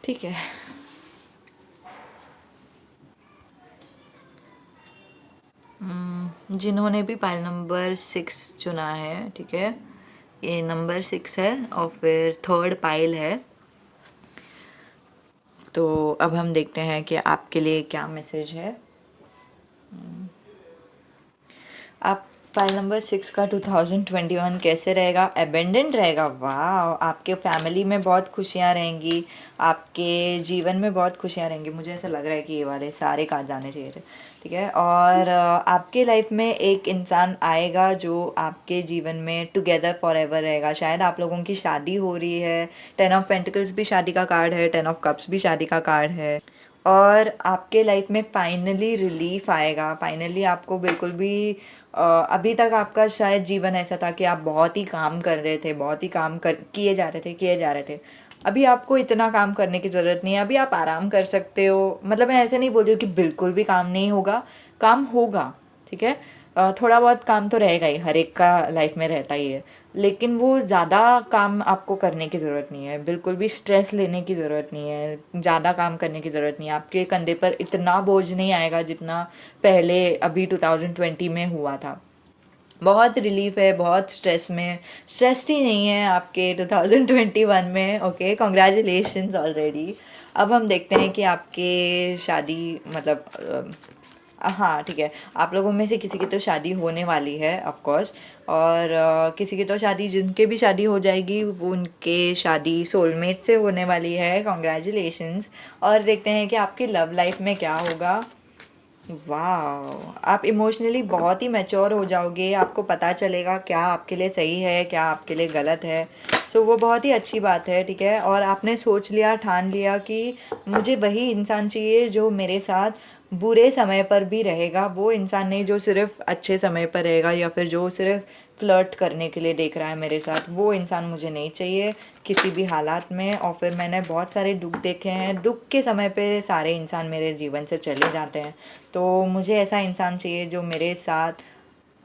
ठीक है, जिन्होंने भी पाइल नंबर 6 चुना है, ठीक है, ये नंबर 6 है और फिर थर्ड पाइल है। तो अब हम देखते हैं कि आपके लिए क्या मैसेज है। आप फाइल नंबर 6 का 2021 कैसे रहेगा? अबेंडेंट रहेगा। वाह, आपके फैमिली में बहुत खुशियाँ रहेंगी, आपके जीवन में बहुत खुशियाँ रहेंगी। मुझे ऐसा लग रहा है कि ये वाले सारे कार्ड जाने चाहिए थे। ठीक है, और आपके लाइफ में एक इंसान आएगा जो आपके जीवन में टुगेदर फॉर एवर रहेगा। शायद आप लोगों की शादी हो रही है। 10 ऑफ पेंटिकल्स भी शादी का कार्ड है, 10 ऑफ कप्स भी शादी का कार्ड है। और आपके लाइफ में फाइनली रिलीफ आएगा। फाइनली आपको बिल्कुल भी अभी तक आपका शायद जीवन ऐसा था कि आप बहुत ही काम कर रहे थे, बहुत ही काम कर किए जा रहे थे। अभी आपको इतना काम करने की ज़रूरत नहीं है। अभी आप आराम कर सकते हो। मतलब मैं ऐसे नहीं बोल रही हूँ कि बिल्कुल भी काम नहीं होगा, काम होगा। ठीक है, थोड़ा बहुत काम तो रहेगा ही, हर एक का लाइफ में रहता ही है। लेकिन वो ज़्यादा काम आपको करने की ज़रूरत नहीं है, बिल्कुल भी स्ट्रेस लेने की ज़रूरत नहीं है, ज़्यादा काम करने की ज़रूरत नहीं है। आपके कंधे पर इतना बोझ नहीं आएगा जितना पहले अभी 2020 में हुआ था। बहुत रिलीफ है, बहुत स्ट्रेस्ड ही नहीं है आपके 2021 में। Okay, congratulations already. अब हम देखते हैं कि आपके शादी मतलब हाँ ठीक है, आप लोगों में से किसी की तो शादी होने वाली है ऑफ कोर्स। और किसी की तो शादी, जिनके भी शादी हो जाएगी वो उनके शादी सोलमेट से होने वाली है। कॉन्ग्रेचुलेशंस। और देखते हैं कि आपकी लव लाइफ में क्या होगा। वाह, आप इमोशनली बहुत ही मैच्योर हो जाओगे। आपको पता चलेगा क्या आपके लिए सही है, क्या आपके लिए गलत है। सो वो बहुत ही अच्छी बात है। ठीक है, और आपने सोच लिया, ठान लिया कि मुझे वही इंसान चाहिए जो मेरे साथ बुरे समय पर भी रहेगा। वो इंसान नहीं जो सिर्फ अच्छे समय पर रहेगा या फिर जो सिर्फ फ्लर्ट करने के लिए देख रहा है मेरे साथ। वो इंसान मुझे नहीं चाहिए किसी भी हालात में। और फिर मैंने बहुत सारे दुख देखे हैं, दुख के समय पे सारे इंसान मेरे जीवन से चले जाते हैं। तो मुझे ऐसा इंसान चाहिए जो मेरे साथ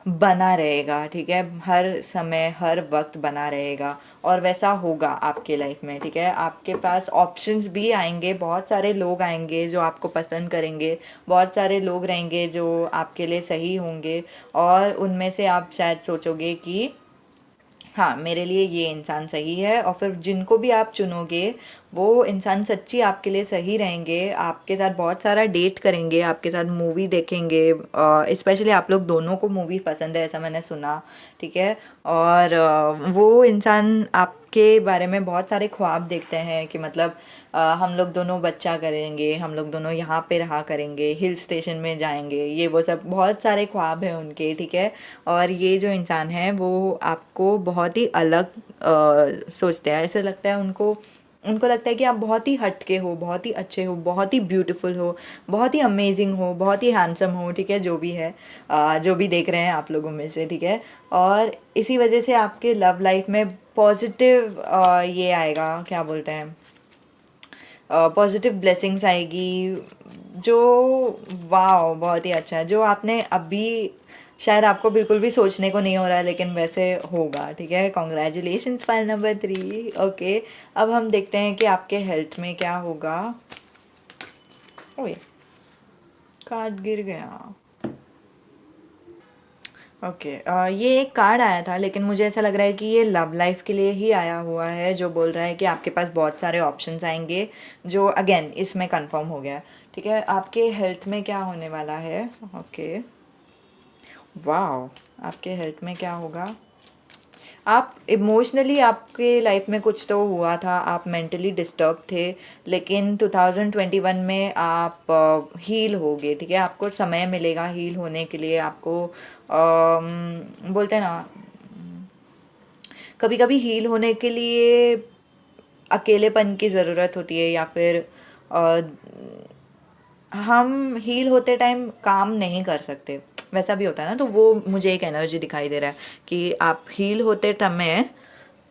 बना रहेगा। ठीक है, हर समय हर वक्त बना रहेगा। और वैसा होगा आपके लाइफ में। ठीक है, आपके पास ऑप्शंस भी आएंगे, बहुत सारे लोग आएंगे जो आपको पसंद करेंगे, बहुत सारे लोग रहेंगे जो आपके लिए सही होंगे। और उनमें से आप शायद सोचोगे कि हाँ, मेरे लिए ये इंसान सही है। और फिर जिनको भी आप चुनोगे वो इंसान सच्ची आपके लिए सही रहेंगे, आपके साथ बहुत सारा डेट करेंगे, आपके साथ मूवी देखेंगे। स्पेशली आप लोग दोनों को मूवी पसंद है ऐसा मैंने सुना। ठीक है, और वो इंसान आपके बारे में बहुत सारे ख्वाब देखते हैं कि मतलब हम लोग दोनों बच्चा करेंगे, हम लोग दोनों यहाँ पे रहा करेंगे, हिल स्टेशन में जाएंगे, ये वो सब बहुत सारे ख्वाब हैं उनके। ठीक है, और ये जो इंसान है वो आपको बहुत ही अलग सोचते हैं। ऐसे लगता है उनको उनको लगता है कि आप बहुत ही हटके हो, बहुत ही अच्छे हो, बहुत ही ब्यूटीफुल हो, बहुत ही अमेजिंग हो, बहुत ही हैंडसम हो। ठीक है, जो भी है जो भी देख रहे हैं आप लोगों में से। ठीक है, और इसी वजह से आपके लव लाइफ में पॉजिटिव ये आएगा, क्या बोलते हैं, पॉजिटिव ब्लेसिंग्स आएगी। जो वाह, बहुत ही अच्छा है जो आपने अभी शायद आपको बिल्कुल भी सोचने को नहीं हो रहा है, लेकिन वैसे होगा। ठीक है, कॉन्ग्रेचुलेशंस फाइल नंबर 3। ओके, अब हम देखते हैं कि आपके हेल्थ में क्या होगा। ओए, कार्ड गिर गया। ओके, ये एक कार्ड आया था लेकिन मुझे ऐसा लग रहा है कि ये लव लाइफ के लिए ही आया हुआ है, जो बोल रहा है कि आपके पास बहुत सारे ऑप्शंस आएंगे, जो अगेन इसमें कंफर्म हो गया। ठीक है, आपके हेल्थ में क्या होने वाला है। ओके, वाह, आपके हेल्थ में क्या होगा। आप इमोशनली आपके लाइफ में कुछ तो हुआ था, आप मेंटली डिस्टर्ब थे, लेकिन 2021 में आप हील होगे। ठीक है, आपको समय मिलेगा हील होने के लिए। आपको बोलते हैं ना, कभी कभी हील होने के लिए अकेलेपन की ज़रूरत होती है, या फिर अ, हम हील होते टाइम काम नहीं कर सकते, वैसा भी होता है ना। तो वो मुझे एक एनर्जी दिखाई दे रहा है कि आप हील होते समय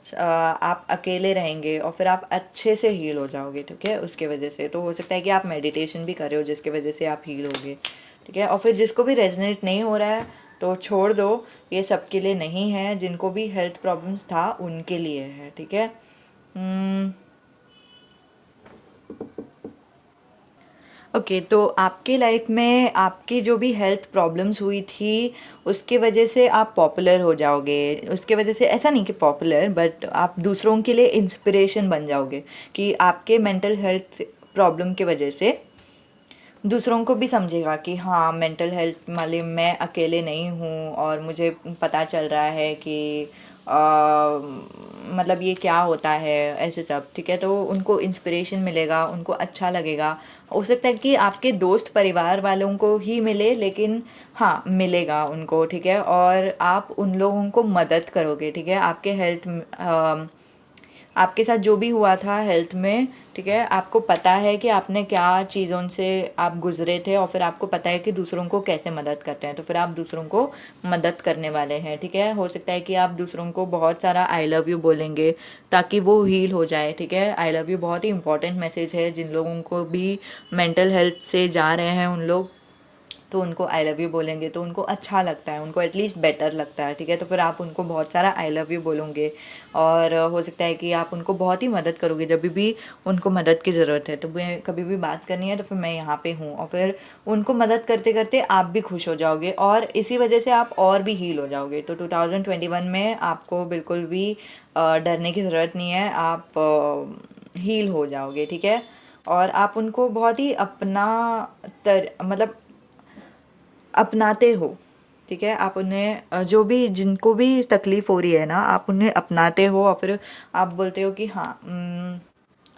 आप अकेले रहेंगे और फिर आप अच्छे से हील हो जाओगे। ठीक है, उसके वजह से तो हो सकता है कि आप मेडिटेशन भी कर रहे हो जिसके वजह से आप हील होगे। ठीक है, और फिर जिसको भी रेजनेट नहीं हो रहा है तो छोड़ दो, ये सबके लिए नहीं है। जिनको भी हेल्थ प्रॉब्लम्स था उनके लिए है। ठीक है, ओके, तो आपकी लाइफ में आपकी जो भी हेल्थ प्रॉब्लम्स हुई थी उसके वजह से आप पॉपुलर हो जाओगे। उसके वजह से ऐसा नहीं कि पॉपुलर, बट आप दूसरों के लिए इंस्पिरेशन बन जाओगे कि आपके मेंटल हेल्थ प्रॉब्लम की वजह से दूसरों को भी समझेगा कि हाँ, मेंटल हेल्थ वाले मैं अकेले नहीं हूँ, और मुझे पता चल रहा है कि अ, मतलब ये क्या होता है, ऐसे सब। ठीक है, तो उनको इंस्पिरेशन मिलेगा, उनको अच्छा लगेगा। हो सकता है कि आपके दोस्त परिवार वालों को ही मिले, लेकिन हाँ, मिलेगा उनको। ठीक है, और आप उन लोगों को मदद करोगे। ठीक है, आपके हेल्थ आपके साथ जो भी हुआ था हेल्थ में, ठीक है, आपको पता है कि आपने क्या चीज़ों से आप गुजरे थे, और फिर आपको पता है कि दूसरों को कैसे मदद करते हैं, तो फिर आप दूसरों को मदद करने वाले हैं। ठीक है, हो सकता है कि आप दूसरों को बहुत सारा आई लव यू बोलेंगे ताकि वो हील हो जाए। ठीक है, आई लव यू बहुत ही इंपॉर्टेंट मैसेज है। जिन लोगों को भी मेंटल हेल्थ से जा रहे हैं उन लोग, तो उनको आई लव यू बोलेंगे तो उनको अच्छा लगता है, उनको एटलीस्ट बेटर लगता है। ठीक है, तो फिर आप उनको बहुत सारा आई लव यू बोलोगे, और हो सकता है कि आप उनको बहुत ही मदद करोगे। जब भी उनको मदद की ज़रूरत है, तो मैं कभी भी बात करनी है तो फिर मैं यहाँ पे हूँ, और फिर उनको मदद करते करते आप भी खुश हो जाओगे, और इसी वजह से आप और भी हील हो जाओगे। तो 2021 में आपको बिल्कुल भी डरने की ज़रूरत नहीं है, आप हील हो जाओगे। ठीक है, और आप उनको बहुत ही अपना मतलब अपनाते हो। ठीक है, आप उन्हें जो भी जिनको भी तकलीफ़ हो रही है ना, आप उन्हें अपनाते हो, और फिर आप बोलते हो कि हाँ,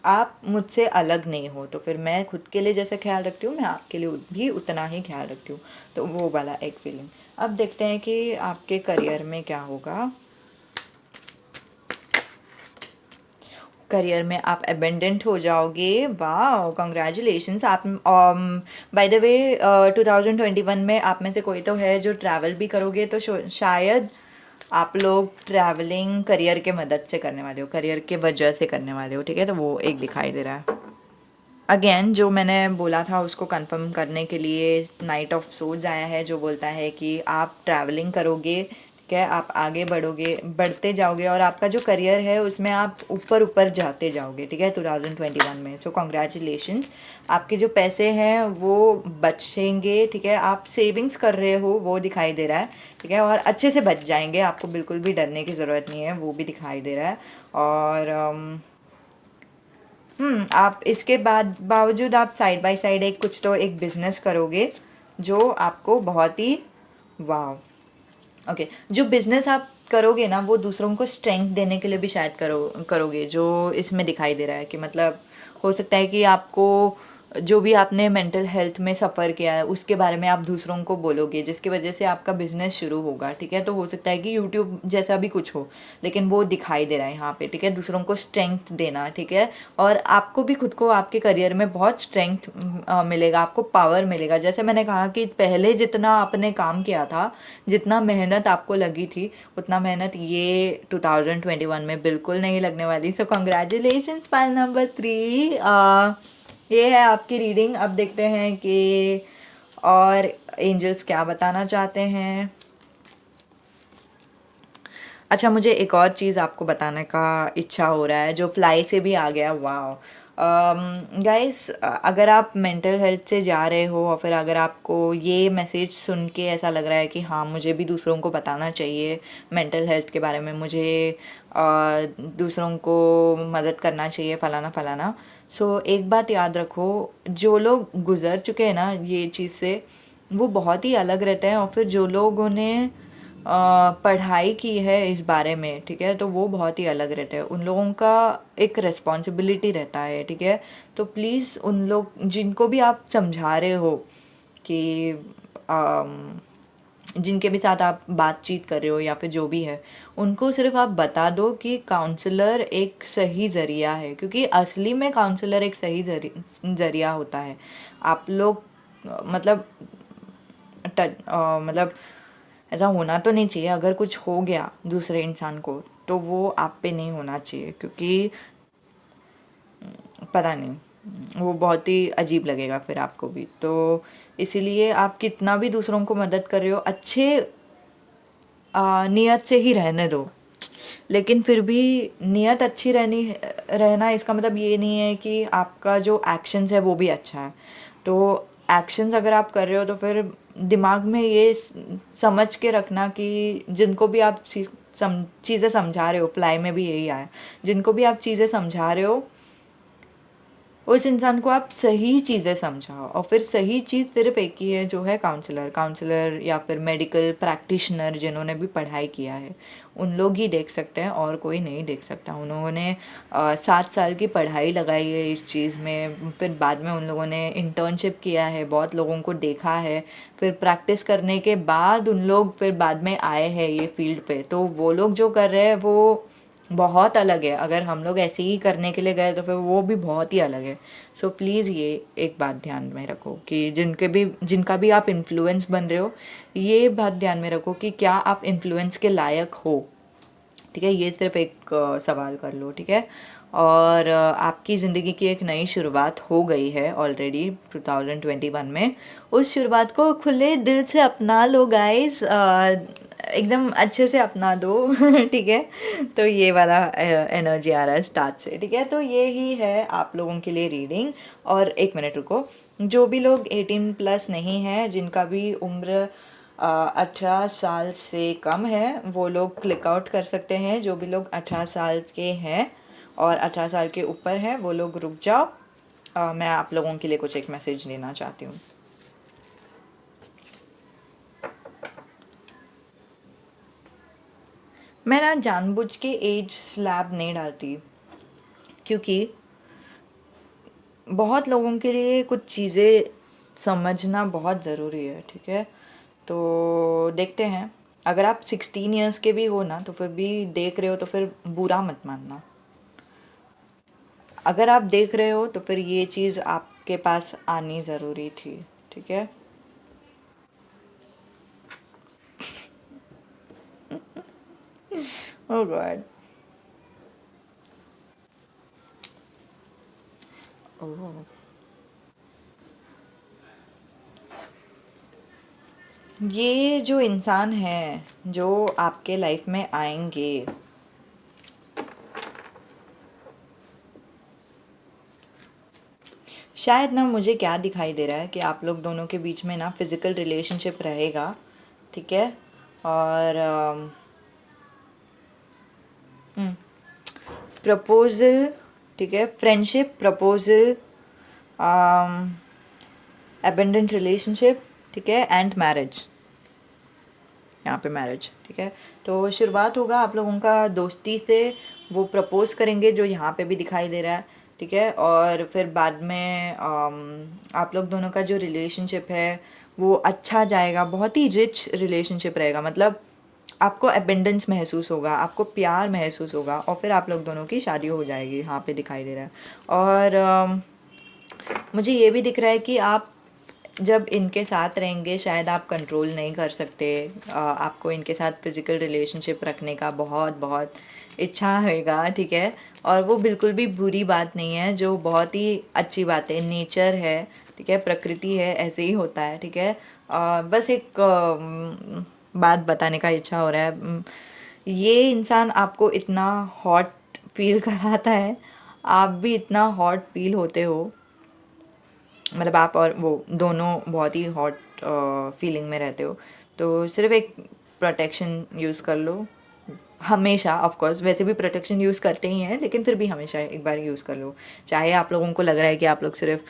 आप मुझसे अलग नहीं हो। तो फिर मैं खुद के लिए जैसे ख्याल रखती हूँ, मैं आपके लिए भी उतना ही ख्याल रखती हूँ। तो वो वाला एक फीलिंग। अब देखते हैं कि आपके करियर में क्या होगा। करियर में आप अबेंडेंट हो जाओगे। वाह, कॉन्ग्रेचुलेशंस। आप बाय द वे 2021 में आप में से कोई तो है जो ट्रैवल भी करोगे, तो शायद आप लोग ट्रैवलिंग करियर के मदद से करने वाले हो, करियर के वजह से करने वाले हो। ठीक है, तो वो एक दिखाई दे रहा है। अगेन जो मैंने बोला था उसको कंफर्म करने के लिए नाइट ऑफ सोल्स आया है, जो बोलता है कि आप ट्रैवलिंग करोगे। ठीक है, आप आगे बढ़ोगे, बढ़ते जाओगे, और आपका जो करियर है उसमें आप ऊपर ऊपर जाते जाओगे। ठीक है, 2021 में। सो कॉन्ग्रेचुलेशंस। आपके जो पैसे हैं वो बचेंगे। ठीक है, आप सेविंग्स कर रहे हो, वो दिखाई दे रहा है। ठीक है, और अच्छे से बच जाएंगे, आपको बिल्कुल भी डरने की ज़रूरत नहीं है, वो भी दिखाई दे रहा है। और आप इसके बाद बावजूद आप साइड बाय साइड एक कुछ तो एक बिजनेस करोगे, जो आपको बहुत ही वाह। ओके, जो बिजनेस आप करोगे ना, वो दूसरों को स्ट्रेंथ देने के लिए भी शायद करोगे, जो इसमें दिखाई दे रहा है कि मतलब हो सकता है कि आपको जो भी आपने मेंटल हेल्थ में सफ़र किया है उसके बारे में आप दूसरों को बोलोगे, जिसकी वजह से आपका बिजनेस शुरू होगा। ठीक है, तो हो सकता है कि यूट्यूब जैसा भी कुछ हो, लेकिन वो दिखाई दे रहा है यहाँ पे। ठीक है, दूसरों को स्ट्रेंथ देना। ठीक है, और आपको भी खुद को आपके करियर में बहुत स्ट्रेंथ मिलेगा, आपको पावर मिलेगा। जैसे मैंने कहा कि पहले जितना आपने काम किया था, जितना मेहनत आपको लगी थी, उतना मेहनत ये 2021 में बिल्कुल नहीं लगने वाली। सो कॉन्ग्रेचुलेशंस पाइल नंबर 3। ये है आपकी रीडिंग। अब देखते हैं कि और एंजल्स क्या बताना चाहते हैं। अच्छा, मुझे एक और चीज़ आपको बताने का इच्छा हो रहा है, जो फ्लाई से भी आ गया। वाह गाइस, अगर आप मेंटल हेल्थ से जा रहे हो, और फिर अगर आपको ये मैसेज सुन के ऐसा लग रहा है कि हाँ, मुझे भी दूसरों को बताना चाहिए मेंटल हेल्थ के बारे में, मुझे दूसरों को मदद करना चाहिए, फलाना फलाना। सो एक बात याद रखो, जो लोग गुजर चुके हैं ना ये चीज़ से, वो बहुत ही अलग रहते हैं, और फिर जो लोगों ने पढ़ाई की है इस बारे में, ठीक है, तो वो बहुत ही अलग रहते हैं। उन लोगों का एक रिस्पॉन्सिबिलिटी रहता है। ठीक है, तो प्लीज़ उन लोग जिनको भी आप समझा रहे हो कि अम, जिनके भी साथ आप बातचीत कर रहे हो या फिर जो भी है, उनको सिर्फ आप बता दो कि काउंसलर एक सही ज़रिया है, क्योंकि असली में काउंसलर एक सही ज़रिया होता है। आप लोग मतलब मतलब ऐसा होना तो नहीं चाहिए। अगर कुछ हो गया दूसरे इंसान को, तो वो आप पे नहीं होना चाहिए, क्योंकि पता नहीं, वो बहुत ही अजीब लगेगा फिर आपको भी। तो इसीलिए आप कितना भी दूसरों को मदद कर रहे हो, अच्छे नियत से ही रहने दो। लेकिन फिर भी नियत अच्छी रहना इसका मतलब ये नहीं है कि आपका जो एक्शंस है वो भी अच्छा है। तो एक्शंस अगर आप कर रहे हो, तो फिर दिमाग में ये समझ के रखना कि जिनको भी आप चीज़ें समझा रहे हो, फ्लाई में भी यही आया, जिनको भी आप चीज़ें समझा रहे हो, उस इंसान को आप सही चीज़ें समझाओ, और फिर सही चीज़ सिर्फ एक ही है, जो है काउंसलर या फिर मेडिकल प्रैक्टिशनर जिन्होंने भी पढ़ाई किया है, उन लोग ही देख सकते हैं और कोई नहीं देख सकता। उन्होंने 7 साल की पढ़ाई लगाई है इस चीज़ में, फिर बाद में उन लोगों ने इंटर्नशिप किया है, बहुत लोगों को देखा है, फिर प्रैक्टिस करने के बाद उन लोग फिर बाद में आए हैं ये फील्ड पे। तो वो लोग जो कर रहे हैं वो बहुत अलग है। अगर हम लोग ऐसे ही करने के लिए गए तो फिर वो भी बहुत ही अलग है। सो प्लीज़ ये एक बात ध्यान में रखो कि जिनका भी आप इन्फ्लुएंस बन रहे हो, ये बात ध्यान में रखो कि क्या आप इन्फ्लुएंस के लायक हो। ठीक है, ये सिर्फ एक सवाल कर लो। ठीक है, और आपकी ज़िंदगी की एक नई शुरुआत हो गई है ऑलरेडी 2021 में। उस शुरुआत को खुले दिल से अपना लो गाइस, एकदम अच्छे से अपना दो। ठीक है, तो ये वाला एनर्जी आ रहा है स्टार्ट से। ठीक है, तो ये ही है आप लोगों के लिए रीडिंग। और एक मिनट रुको, जो भी लोग 18+ नहीं हैं, जिनका भी उम्र 18 साल से कम है, वो लोग क्लिक आउट कर सकते हैं। जो भी लोग 18 साल के हैं और 18 साल के ऊपर हैं, वो लोग रुक जाओ। मैं आप लोगों के लिए कुछ एक मैसेज देना चाहती हूँ। मैं ना जानबूझ के एज स्लैब नहीं डालती, क्योंकि बहुत लोगों के लिए कुछ चीज़ें समझना बहुत ज़रूरी है। ठीक है, तो देखते हैं। अगर आप 16 ईयर्स के भी हो ना, तो फिर भी देख रहे हो तो फिर बुरा मत मानना। अगर आप देख रहे हो तो फिर ये चीज़ आपके पास आनी ज़रूरी थी। ठीक है, ओह गॉड, ओह, ये जो इंसान है जो आपके लाइफ में आएंगे, शायद ना, मुझे क्या दिखाई दे रहा है कि आप लोग दोनों के बीच में ना फिज़िकल रिलेशनशिप रहेगा। ठीक है, और प्रपोज़ल, ठीक है, फ्रेंडशिप, प्रपोज़ल, अबेंडेंट रिलेशनशिप, ठीक है, एंड मैरिज। यहाँ पे मैरिज। ठीक है, तो शुरुआत होगा आप लोगों का दोस्ती से। वो प्रपोज करेंगे जो यहाँ पे भी दिखाई दे रहा है। ठीक है, और फिर बाद में आप लोग दोनों का जो रिलेशनशिप है वो अच्छा जाएगा, बहुत ही रिच रिलेशनशिप रहेगा। मतलब आपको अबेंडेंस महसूस होगा, आपको प्यार महसूस होगा, और फिर आप लोग दोनों की शादी हो जाएगी, यहाँ पे दिखाई दे रहा है। और मुझे ये भी दिख रहा है कि आप जब इनके साथ रहेंगे शायद आप कंट्रोल नहीं कर सकते। आपको इनके साथ फिज़िकल रिलेशनशिप रखने का बहुत बहुत इच्छा होएगा। ठीक है, और वो बिल्कुल भी बुरी बात नहीं है, जो बहुत ही अच्छी बात है, नेचर है। ठीक है, प्रकृति है, ऐसे ही होता है। ठीक है, बस एक बात बताने का इच्छा हो रहा है। ये इंसान आपको इतना हॉट फील कराता है, आप भी इतना हॉट फील होते हो। मतलब आप और वो दोनों बहुत ही हॉट फीलिंग में रहते हो। तो सिर्फ एक प्रोटेक्शन यूज़ कर लो हमेशा। ऑफ कोर्स वैसे भी प्रोटेक्शन यूज़ करते ही हैं, लेकिन फिर भी हमेशा एक बार यूज़ कर लो। चाहे आप लोगों को लग रहा है कि आप लोग सिर्फ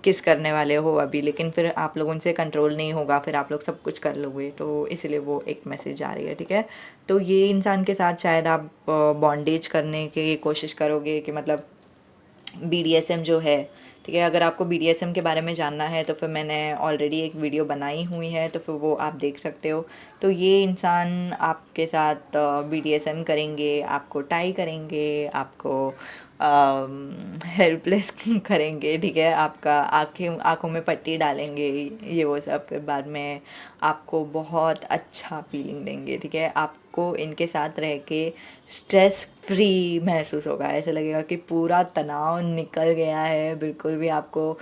किस करने वाले हो अभी, लेकिन फिर आप लोगों से कंट्रोल नहीं होगा, फिर आप लोग सब कुछ कर लोगे। तो इसलिए वो एक मैसेज आ रही है। ठीक है, तो ये इंसान के साथ शायद आप बॉन्डेज करने की कोशिश करोगे, कि मतलब BDSM जो है। ठीक है, अगर आपको BDSM के बारे में जानना है तो फिर मैंने ऑलरेडी एक वीडियो बनाई हुई है, तो फिर वो आप देख सकते हो। तो ये इंसान आपके साथ BDSM करेंगे, आपको टाई करेंगे, आपको हेल्पलेस करेंगे। ठीक है, आपका आँखों में पट्टी डालेंगे, ये वो सब। फिर बाद में आपको बहुत अच्छा फीलिंग देंगे। ठीक है, आपको इनके साथ रह के स्ट्रेस फ्री महसूस होगा, ऐसा लगेगा कि पूरा तनाव निकल गया है, बिल्कुल भी आपको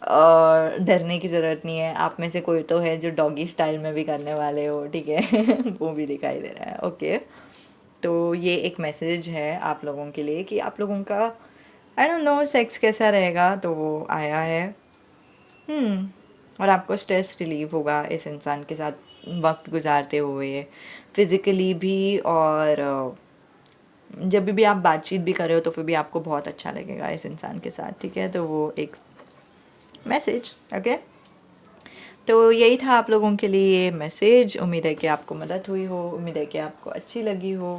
डरने की ज़रूरत नहीं है। आप में से कोई तो है जो डॉगी स्टाइल में भी करने वाले हो। ठीक है, वो भी दिखाई दे रहा है। ओके, तो ये एक मैसेज है आप लोगों के लिए कि आप लोगों का आई डोंट नो सेक्स कैसा रहेगा, तो वो आया है। और आपको स्ट्रेस रिलीव होगा इस इंसान के साथ वक्त गुजारते हुए, फिज़िकली भी और जब भी आप बातचीत भी कर रहे हो तो फिर भी आपको बहुत अच्छा लगेगा इस इंसान के साथ, ठीक है। तो वो एक मैसेज, ओके। तो यही था आप लोगों के लिए मैसेज। उम्मीद है कि आपको मदद हुई हो, उम्मीद है कि आपको अच्छी लगी हो।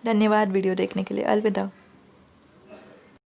धन्यवाद वीडियो देखने के लिए। अलविदा।